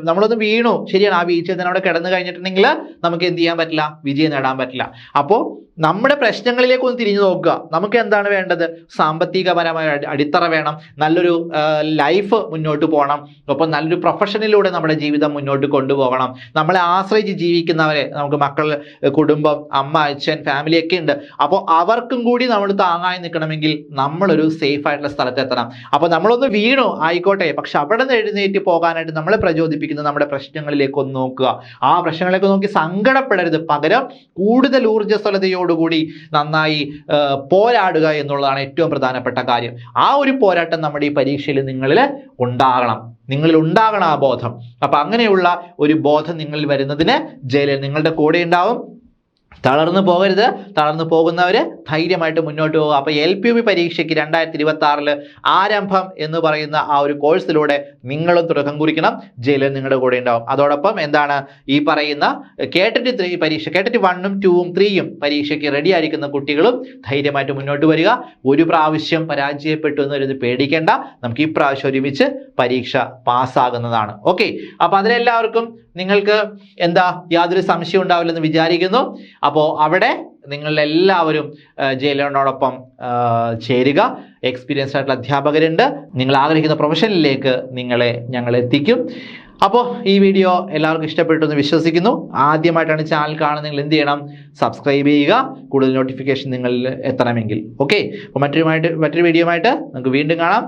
നമ്മളൊന്ന് വീണു, ശരിയാണ്. ആ വീഴ്ചയിൽ തന്നെ അവിടെ കിടന്നു കഴിഞ്ഞിട്ടുണ്ടെങ്കിൽ നമുക്ക് എന്ത് ചെയ്യാൻ പറ്റില്ല? വിജയം നേടാൻ പറ്റില്ല. അപ്പോൾ നമ്മുടെ പ്രശ്നങ്ങളിലേക്ക് ഒന്ന് തിരിഞ്ഞു നോക്കുക. നമുക്ക് എന്താണ് വേണ്ടത്? സാമ്പത്തികപരമായ അടിത്തറ വേണം, നല്ലൊരു ലൈഫ് മുന്നോട്ട് പോകണം, ഒപ്പം നല്ലൊരു പ്രൊഫഷനിലൂടെ നമ്മുടെ ജീവിതം മുന്നോട്ട് കൊണ്ടുപോകണം. നമ്മളെ ആശ്രയിച്ച് ജീവിക്കുന്നവരെ, നമുക്ക് മക്കൾ, കുടുംബം, അമ്മ, അച്ഛൻ, ഫാമിലിയൊക്കെ ഉണ്ട്. അപ്പോൾ അവർക്കും കൂടി നമ്മൾ താങ്ങായി നിൽക്കണമെങ്കിൽ നമ്മളൊരു സേഫ് ആയിട്ടുള്ള സ്ഥലത്ത് എത്തണം. അപ്പോൾ നമ്മളൊന്ന് വീണു ആയിക്കോട്ടെ, പക്ഷെ അവിടെ നിന്ന് എഴുന്നേറ്റ് പോകാനായിട്ട് നമ്മളെ പ്രചോദിപ്പിക്കുന്നത് നമ്മുടെ പ്രശ്നങ്ങളിലേക്ക് ഒന്ന് നോക്കുക. ആ പ്രശ്നങ്ങളിലേക്ക് നോക്കി സങ്കടപ്പെടരുത്, പകരം കൂടുതൽ ഊർജ്ജസ്വലതയോടുകൂടി നന്നായി പോരാടുക എന്നുള്ളതാണ് ഏറ്റവും പ്രധാനപ്പെട്ട കാര്യം. ആ ഒരു പോരാട്ടം നമ്മുടെ ഈ പരീക്ഷയിൽ നിങ്ങളിൽ ഉണ്ടാകണം ആ ബോധം. അപ്പൊ അങ്ങനെയുള്ള ഒരു ബോധം നിങ്ങളിൽ വരുന്നതിന് ജയിലിൽ നിങ്ങളുടെ കൂടെ ഉണ്ടാവും. തളർന്നു പോകരുത്. തളർന്നു പോകുന്നവര് ധൈര്യമായിട്ട് മുന്നോട്ട് പോകുക. അപ്പോൾ LPUP പരീക്ഷയ്ക്ക് 2026 ആരംഭം എന്ന് പറയുന്ന ആ ഒരു കോഴ്സിലൂടെ നിങ്ങളും തുടക്കം കുറിക്കണം. ജയിലിൽ നിങ്ങളുടെ കൂടെ ഉണ്ടാവും. അതോടൊപ്പം എന്താണ് ഈ പറയുന്ന കേട്ടറ്റ് 3 പരീക്ഷ, കേട്ടറ്റ് 1ഉം 2ഉം 3ഉം പരീക്ഷയ്ക്ക് റെഡി ആയിരിക്കുന്ന കുട്ടികളും ധൈര്യമായിട്ട് മുന്നോട്ട് വരിക. ഒരു പ്രാവശ്യം പരാജയപ്പെട്ടു എന്നൊരു പേടിക്കേണ്ട, നമുക്ക് ഈ പ്രാവശ്യം ഒരുമിച്ച് പരീക്ഷ പാസ്സാകുന്നതാണ്. ഓക്കെ, അപ്പൊ അതിലെല്ലാവർക്കും നിങ്ങൾക്ക് യാതൊരു സംശയം ഉണ്ടാവില്ലെന്ന് വിചാരിക്കുന്നു. അപ്പോൾ അവിടെ നിങ്ങളെല്ലാവരും ജയിലിനോടൊപ്പം ചേരുക. എക്സ്പീരിയൻസ്ഡ് ആയിട്ടുള്ള അധ്യാപകരുണ്ട്. നിങ്ങൾ ആഗ്രഹിക്കുന്ന പ്രൊഫഷനിലേക്ക് ഞങ്ങൾ എത്തിക്കും. അപ്പോൾ ഈ വീഡിയോ എല്ലാവർക്കും ഇഷ്ടപ്പെട്ടു എന്ന് വിശ്വസിക്കുന്നു. ആദ്യമായിട്ടാണ് ചാനൽ കാണുന്നത്, നിങ്ങൾ എന്ത് ചെയ്യണം? സബ്സ്ക്രൈബ് ചെയ്യുക, കൂടുതൽ നോട്ടിഫിക്കേഷൻ നിങ്ങളിൽ എത്തണമെങ്കിൽ. ഓക്കെ, അപ്പോൾ മറ്റൊരു വീഡിയോ ആയിട്ട് നമുക്ക് വീണ്ടും കാണാം.